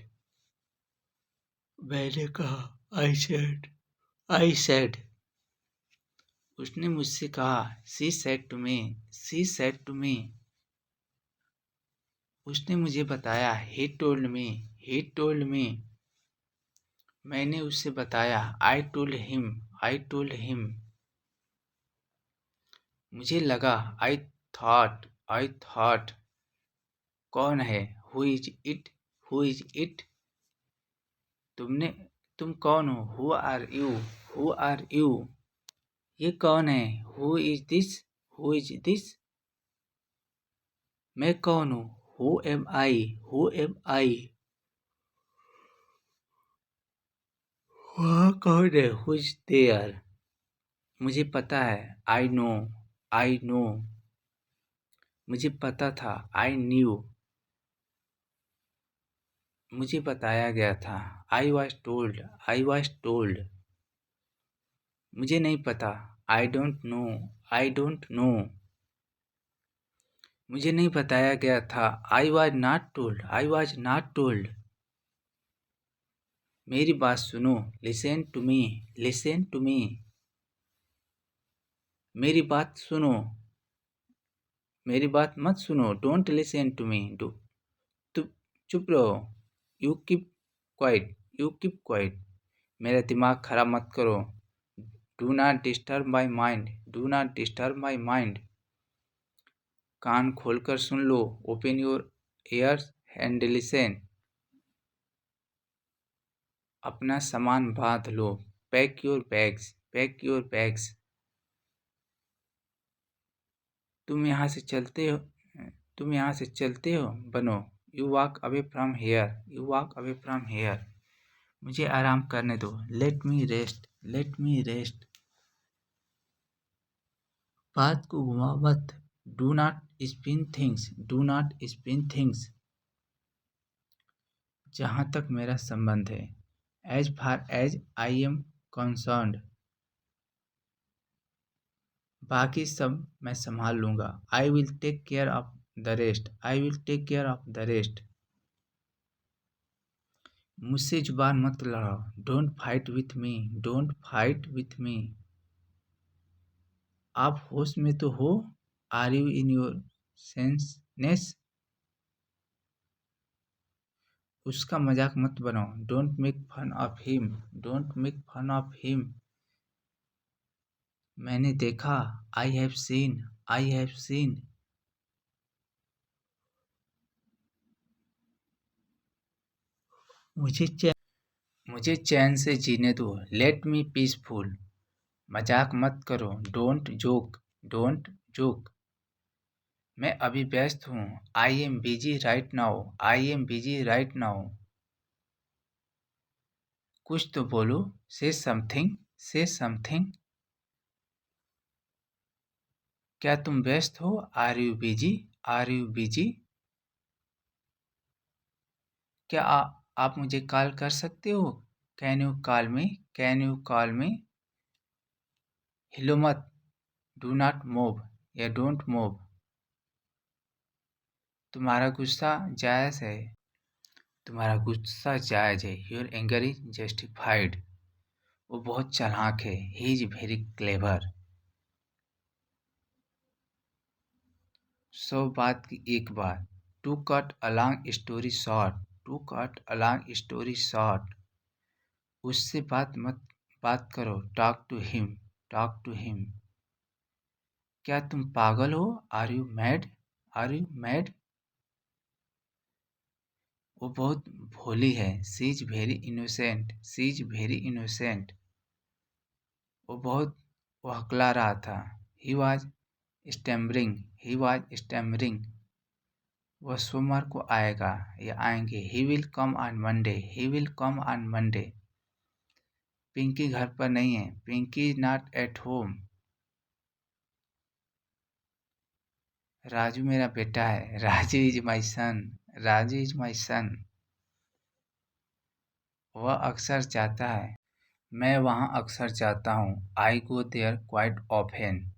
मैंने कहा, आई सैड, आई सैड। उसने मुझसे कहा, she said to me, she said to me. उसने मुझे बताया, he told me, he told me. मैंने उससे बताया, I told him, I told him. मुझे लगा, आई थॉट, आई थॉट। कौन है? Who is it, who is it. तुम कौन हो? Who are you, who are you. ये कौन है? Who is this, who is this. मैं कौन हूँ? Who am I, who am I. वहाँ कौन है? Who is there. मुझे पता है, आई नो, आई नो। मुझे पता था, आई न्यू। मुझे बताया गया था, I was told, I was told. मुझे नहीं पता, I don't know, I don't know. मुझे नहीं बताया गया था, I was not told, I was not told. मेरी बात सुनो, listen to me, listen to me. मेरी बात सुनो, मेरी बात मत सुनो, डोंट लिसन टू मी। तुम चुप रहो, you keep quiet, you keep quiet. मेरा दिमाग खराब मत करो। Do not disturb my mind, do not disturb my mind. कान खोलकर सुन लो, open your ears and listen. अपना सामान बांध लो, pack your bags, pack your bags. तुम यहाँ से चलते हो, तुम यहाँ से चलते हो बनो। You walk away from here, you walk away from here. मुझे आराम करने दो, let me rest, let me rest. बात को घुमाओ मत, do not spin things, do not spin things. जहाँ तक मेरा संबंध है, as far as I am concerned. बाकी सब मैं संभाल लूँगा। I will take care of the rest, I will take care of the rest. मुझसे जुबान मत लड़ाओ, don't fight with me, don't fight with me. आप होश में तो हो? Are you in your senses. उसका मजाक मत बनाओ, don't make fun of him, don't make fun of him. मैंने देखा, I have seen, I have seen. मुझे चैन से जीने दो, लेट मी पीसफुल। मजाक मत करो, डोंट जोक, डोंट जोक। मैं अभी व्यस्त हूँ, I am busy right now, I am busy right now. कुछ तो बोलो, से समथिंग, से समथिंग। क्या तुम व्यस्त हो? Are you busy, are you busy. क्या आप मुझे कॉल कर सकते हो? Can you call me, can you call me. हिलो मत, डू नॉट मूव या डोंट मूव। तुम्हारा गुस्सा जायज़ है, तुम्हारा गुस्सा जायज़ है। Your anger is justified. वो बहुत चालाक है, ही इज वेरी क्लेवर। 100 बात की एक बात। To cut a long story short, to cut a long story short. उससे बात करो, talk to him, talk to him. क्या तुम पागल हो? Are you mad, are you mad? वो बहुत भोली है, she is very innocent, she is very innocent. वो बहुत वहकला रहा था, he was stammering, he was stammering. वह सोमवार को आएगा या आएंगे, he will come on Monday, he will come on Monday. Pinky घर पर नहीं है, Pinky is not at home. Raju मेरा बेटा है, Raju is my son, Raju is my son. वह अक्सर जाता है, मैं वहाँ अक्सर जाता हूँ। I go there quite often.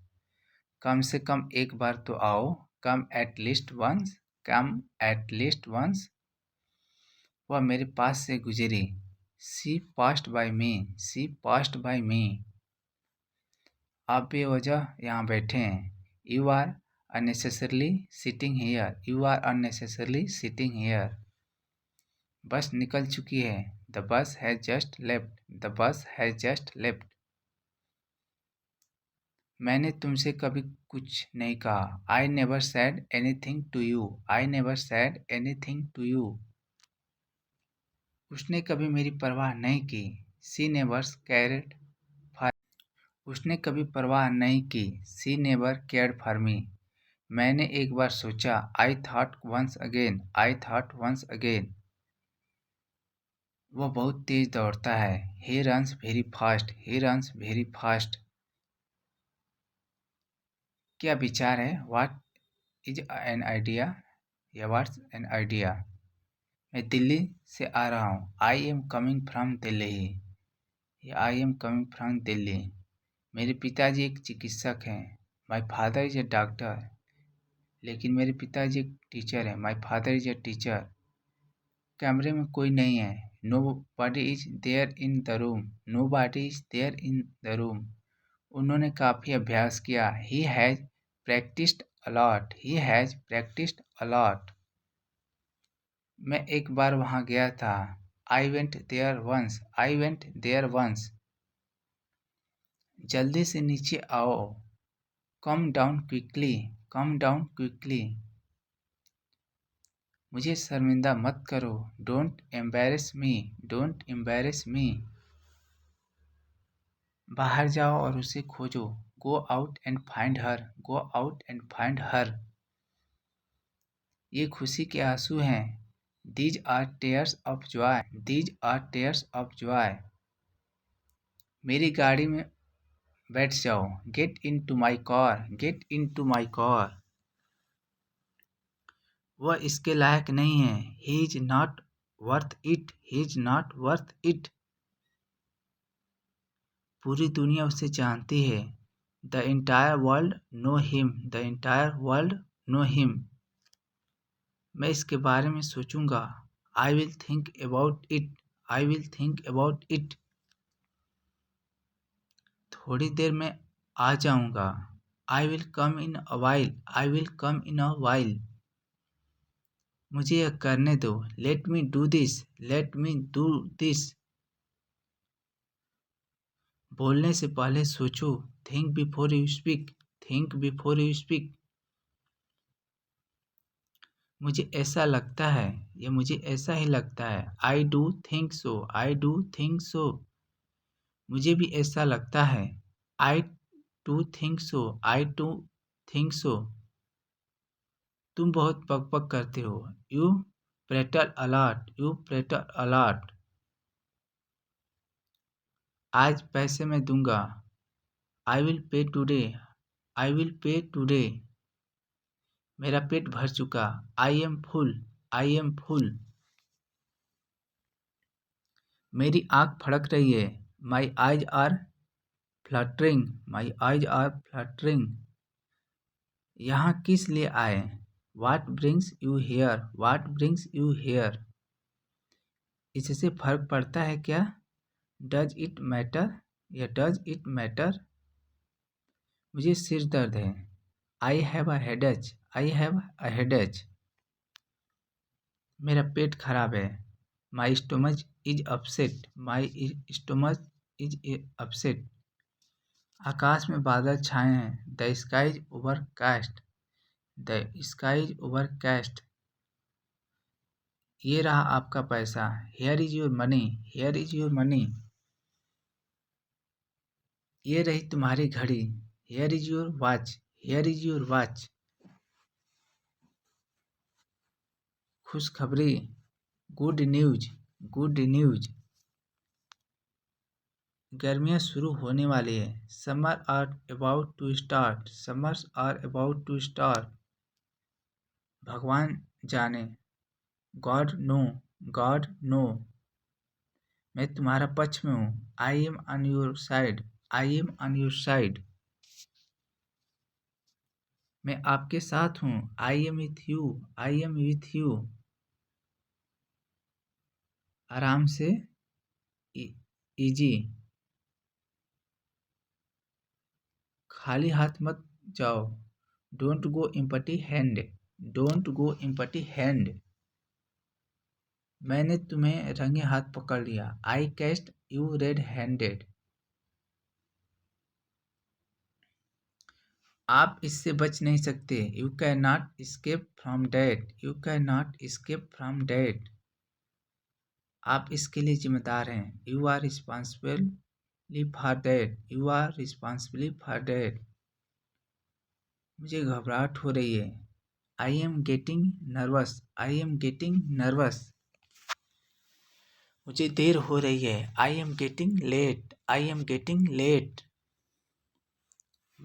कम से कम एक बार तो आओ, come at least once, come at least once. वह मेरे पास से गुजरी, she passed by me, she passed by me. आप बेवजह यहाँ बैठे हैं, you are unnecessarily sitting here, you are unnecessarily sitting here। बस निकल चुकी है, the bus has just left, the bus has just left। मैंने तुमसे कभी कुछ नहीं कहा, I never said anything to you, I never said anything to you। उसने कभी मेरी परवाह नहीं की, she never cared for, उसने कभी परवाह नहीं की, she never cared for me। मैंने एक बार सोचा, I thought once again, I thought once again। वह बहुत तेज दौड़ता है, he runs very fast, he runs very fast। क्या विचार है? What is an idea या what's an idea? मैं दिल्ली से आ रहा हूँ, I am coming from Delhi या I am coming from Delhi. मेरे पिताजी एक चिकित्सक हैं, My father is a doctor। लेकिन मेरे पिताजी एक टीचर हैं, My father is a teacher। कमरे में कोई नहीं है, Nobody is there in the room, Nobody is there in the room। उन्होंने काफ़ी अभ्यास किया, He has practiced a lot, He has practiced a lot। मैं एक बार वहाँ गया था, I went there once, I went there once। जल्दी से नीचे आओ, Come down quickly, come down quickly। मुझे शर्मिंदा मत करो, Don't embarrass me, don't embarrass me। बाहर जाओ और उसे खोजो, Go out and find her, go out and find her। ये खुशी के आंसू हैं, These are tears of joy, these are tears of joy। मेरी गाड़ी में बैठ जाओ, Get into my car, get into my car। वह इसके लायक नहीं है, He is not worth it, he is not worth it। पूरी दुनिया उसे जानती है, The entire world know him, the entire world know him। मैं इसके बारे में सोचूंगा, I will think about it, I will think about it। थोड़ी देर में आ जाऊंगा, I will come in a while, I will come in a while। मुझे यह करने दो, Let me do this, let me do this। बोलने से पहले सोचो, Think before you speak, think before you speak। मुझे ऐसा लगता है या मुझे ऐसा ही लगता है, I do think so, I do think so। मुझे भी ऐसा लगता है, I do think so, I do think so। तुम बहुत बकबक करते हो, You prattle a lot, you prattle a lot। आज पैसे मैं दूंगा, I will pay today, I will pay today। मेरा पेट भर चुका, I am full, I am full। मेरी आँख फड़क रही है, My eyes are fluttering, my eyes are fluttering. यहाँ किस लिए आए? What brings you here, what brings you here. इससे फर्क पड़ता है क्या? डज इट मैटर या डज इट मैटर। मुझे सिर दर्द है। I have a headache, I have a headache. मेरा पेट खराब है। My stomach is upset, my stomach is upset. आकाश में बादल छाए हैं। The sky is overcast, the sky is overcast. ये रहा आपका पैसा। Here is your money, here is your money. ये रही तुम्हारी घड़ी। Here is your watch, here is your watch. खुशखबरी, गुड न्यूज, गुड न्यूज। गर्मियाँ शुरू होने वाली है। Summer are about to start, summers are about to start. भगवान जाने, गॉड नो, गॉड नो। मैं तुम्हारा पक्ष में हूँ। I M on your side, I am on your side. मैं आपके साथ हूँ। I am with you, I am with you. आराम से, इजी। खाली हाथ मत जाओ। Don't go empty hand, don't go empty hand. मैंने तुम्हें रंगे हाथ पकड़ लिया। आई कैस्ट यू रेड हैंडेड। आप इससे बच नहीं सकते। You can not escape from that, you can not escape from that. आप इसके लिए जिम्मेदार हैं। You are responsibly for that, you are responsibly for that. मुझे घबराहट हो रही है। I am getting nervous, I am getting nervous. मुझे देर हो रही है। I am getting late, I am getting late.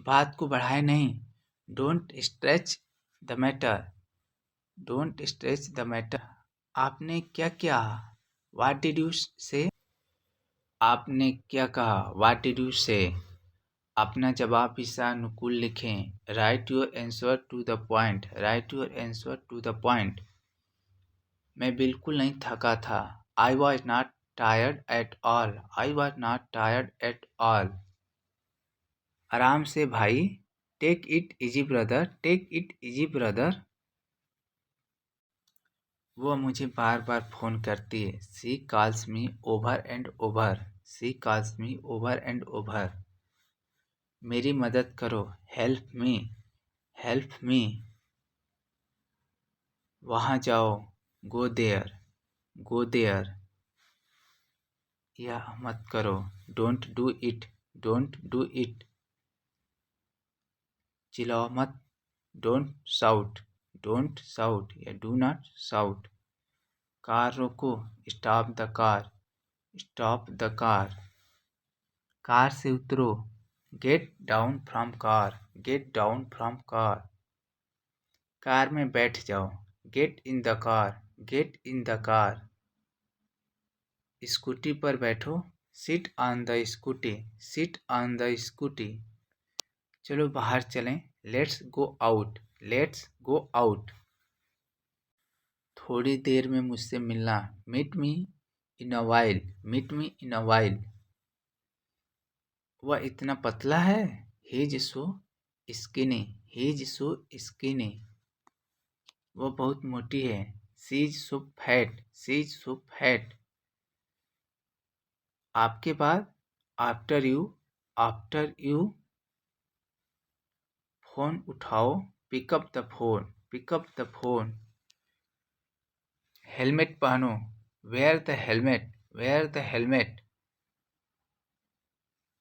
बात को बढ़ाए नहीं। Don't stretch the matter, don't stretch the matter. आपने क्या किया? वाट डिड यू से, आपने क्या कहा? वाट डिड यू से। अपना जवाब ईशानुकूल लिखें। Write your answer to the point, write your answer to the point. मैं बिल्कुल नहीं थका था। I was not tired at all, I was not tired at all. आराम से भाई। Take it easy brother, take it easy brother. वह मुझे बार बार फ़ोन करती है। She calls me over and over, she calls me over and over. मेरी मदद करो। हेल्प मी, हेल्प मी। वहाँ जाओ। Go there, go there. यह मत करो। Don't do it, don't do it. चिल्लाओ मत। डोंट शाउट, डोंट शाउट या डू नॉट शाउट। कार रोको। Stop the car, stop the car. Car से उतरो। Get down from car, get down from car. Car में बैठ जाओ। Get in the car, get in the car. Scooty पर बैठो। Sit on the scooty, sit on the scooty. चलो बाहर चलें। Let's go out, let's go out. थोड़ी देर में मुझसे मिलना। Meet me in a while, meet me in a while. वह इतना पतला है। He is so skinny, he is so skinny. वह बहुत मोटी है। She is so fat, she is so fat. आपके बाद। After you, after you. Phone उठाओ। Pick up the phone, pick up the phone. Helmet पहनो। Wear the helmet, wear the helmet.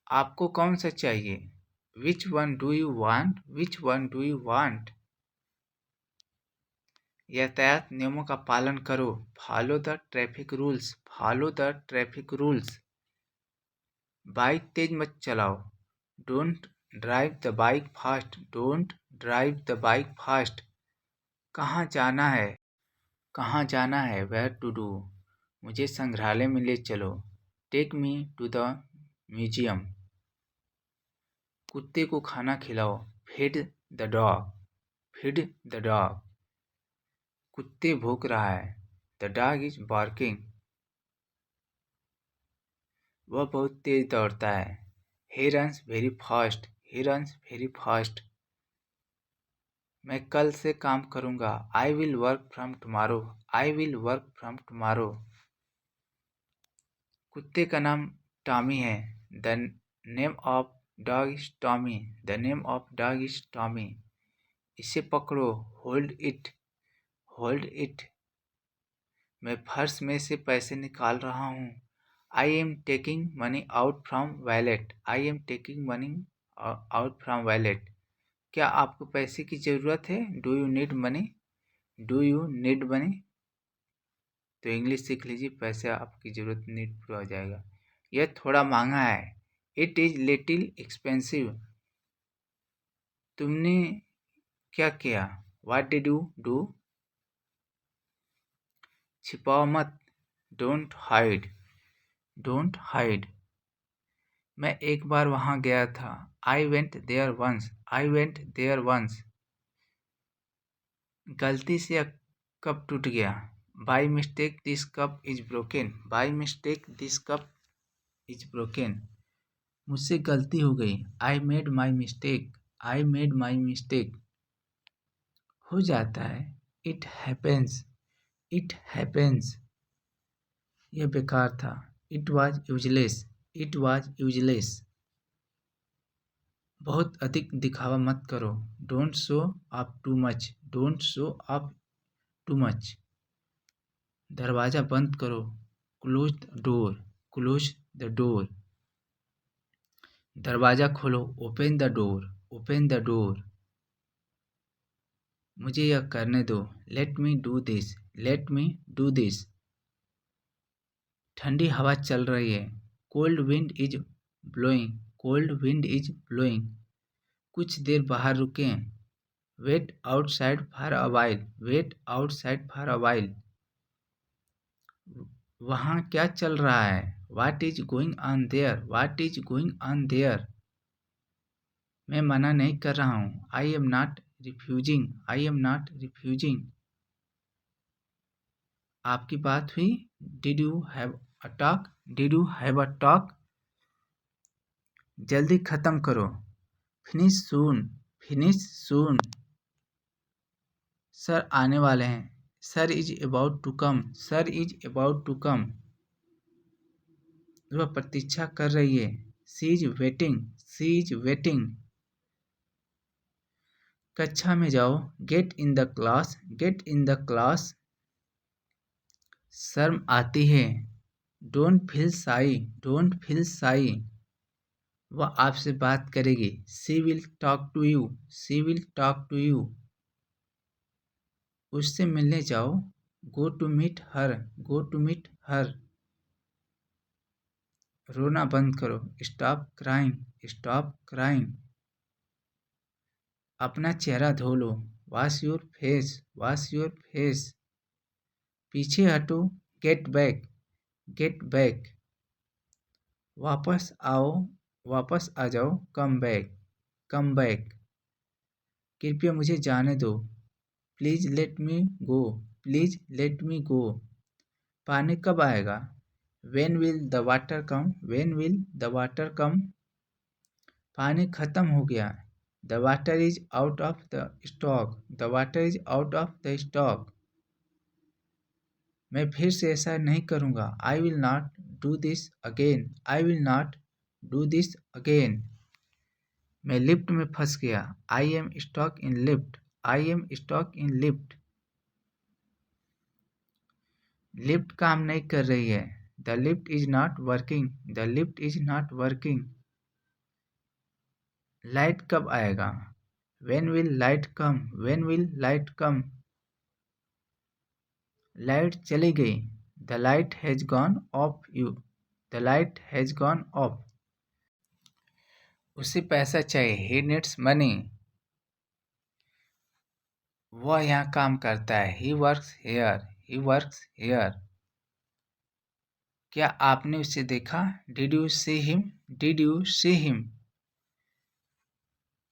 आपको कौन सा चाहिए? Which one do you want, which one do you want. यातायात नियमों का पालन करो। Follow the traffic rules, follow the traffic rules. Bike तेज मत चलाओ। Don't drive the bike fast, don't drive the bike fast. कहाँ जाना है? कहाँ जाना है? Where to do. मुझे संग्रहालय में ले चलो। Take me to the museum. कुत्ते को खाना खिलाओ, feed the dog, feed the dog. कुत्ते भौंक रहा है, द डॉग इज बार्किंग, वह बहुत तेज दौड़ता है, he runs very fast, he runs very fast. मैं कल से काम करूँगा, I will work from tomorrow, I will work from tomorrow. कुत्ते का नाम टॉमी है, the name of dog is Tommy, the name of dog is Tommy. इसे पकड़ो, होल्ड इट, होल्ड इट। मैं पर्स में से पैसे निकाल रहा हूँ, I am taking money out from wallet, I am taking money out from wallet. क्या आपको पैसे की ज़रूरत है, do you need money, do you need money. तो इंग्लिश सीख लीजिए, पैसे आपकी ज़रूरत नीड पूरा हो जाएगा। यह थोड़ा महंगा है, इट इज़ लिटिल एक्सपेंसिव। तुमने क्या किया, व्हाट डिड यू डू। छिपाओ मत, डोंट हाइड, डोंट हाइड। मैं एक बार वहाँ गया था, I went there once, I went there once. गलती से यह कप टूट गया, by mistake this cup is broken, by mistake this cup is broken. मुझसे गलती हो गई, I made my mistake, I made my mistake. हो जाता है, इट हैपेंस, इट हैपेंस। यह बेकार था, it was useless, it was useless. बहुत अधिक दिखावा मत करो, don't show off to much, don't show off too much. दरवाज़ा बंद करो, close the door, close the door. दरवाज़ा खोलो, open the door, open the door. मुझे यह करने दो, let me do this, let me do this. ठंडी हवा चल रही है, cold wind is blowing, cold wind is blowing. कुछ देर बाहर रुकें, wait outside for a while, wait outside for a while. वहाँ क्या चल रहा है, what is going on there, what is going on there. मैं मना नहीं कर रहा हूँ, I am not refusing, I am not refusing. आपकी बात हुई, did you have a talk, did you have a talk. जल्दी ख़त्म करो, finish soon, finish soon. Sir आने वाले हैं, sir is about to come, sir is about to come. वह प्रतीक्षा कर रही है, she is waiting, she is waiting. कक्षा में जाओ, get in the class, get in the class. शर्म आती है, don't feel shy, don't feel shy. वह आपसे बात करेगी, she will talk to you, she will talk to you. उससे मिलने जाओ, go to meet her, go to meet her. रोना बंद करो, स्टॉप क्राइंग, स्टॉप क्राइंग। अपना चेहरा धो लो, wash your face, wash your face. पीछे हटो, गेट बैक, गेट बैक। वापस आओ, वापस आ जाओ, कम बैक, कम बैक। कृपया मुझे जाने दो, please let me go, please let me go. पानी कब आएगा, when will the water come, when will the water come. पानी खत्म हो गया, the water is out of the stock, the water is out of the stock. मैं फिर से ऐसा नहीं करूँगा, I will not do this again, I will not do this again. मैं लिफ्ट में फंस गया, I am stuck in lift, I am stuck in lift. Lift काम नहीं कर रही है, the lift is not working, the lift is not working. Light कब आएगा, when will light come, when will light come. Light चली गई, the light has gone off you, the light has gone off. उसे पैसा चाहिए, he needs money. वह यहाँ काम करता है, he works here, he works here. क्या आपने उसे देखा, did you see him, did you see him.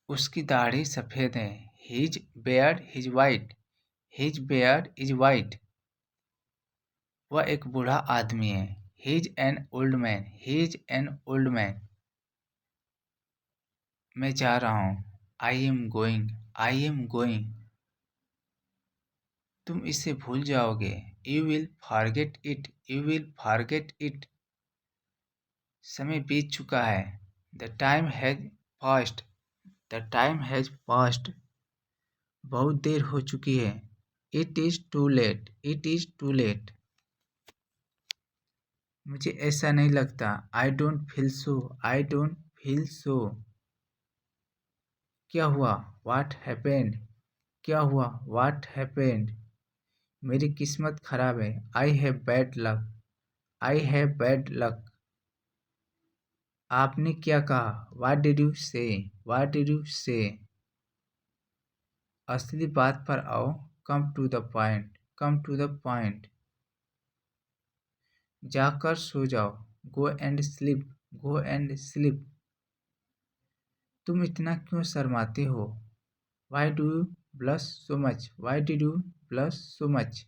उसकी दाढ़ी सफ़ेद है। His beard is white. His beard is white. वह एक बूढ़ा आदमी है। His an old man. His an old man. मैं जा रहा हूँ। I am going. I am going. तुम इसे भूल जाओगे। You will forget it. You will forget it. समय बीत चुका है। The time has passed. The time has passed. बहुत देर हो चुकी है। It is too late. It is too late. मुझे ऐसा नहीं लगता। I don't feel so. I don't feel so. क्या हुआ? What happened? क्या हुआ? What happened? मेरी किस्मत खराब है। I have bad luck. I have bad luck. आपने क्या कहा? What did you say? What did you say? असली बात पर आओ। Come to the point. Come to the point. जाकर सो जाओ। Go and sleep. Go and sleep. तुम इतना क्यों शर्माते हो? Why do you blush so much? Why did you blush so much?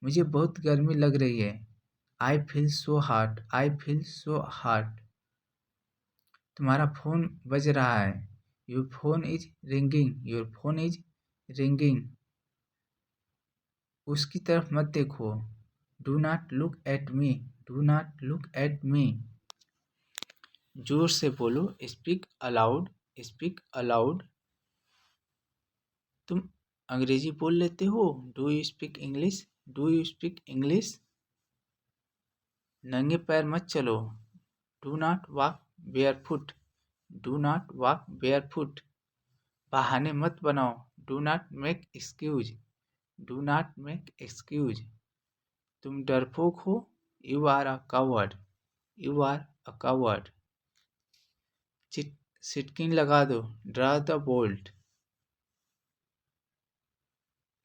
मुझे बहुत गर्मी लग रही है। I feel so hot. I feel so hot. तुम्हारा फ़ोन बज रहा है। Your phone is ringing. Your phone is ringing. उसकी तरफ मत देखो। Do not look at me. Do not look at me. जोर से बोलो। Speak aloud. Speak aloud. तुम अंग्रेजी बोल लेते हो? Do you speak English? Do you speak English? नंगे पैर मत चलो। Do not walk barefoot. Do not walk barefoot. बहाने मत बनाओ। Do not make excuse. Do not make excuse. तुम डरपोक हो। You are a coward. You are a coward. सिटकिन लगा दो। Draw the bolt.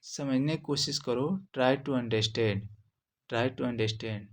समझने की कोशिश करो। Try to understand. Try to understand.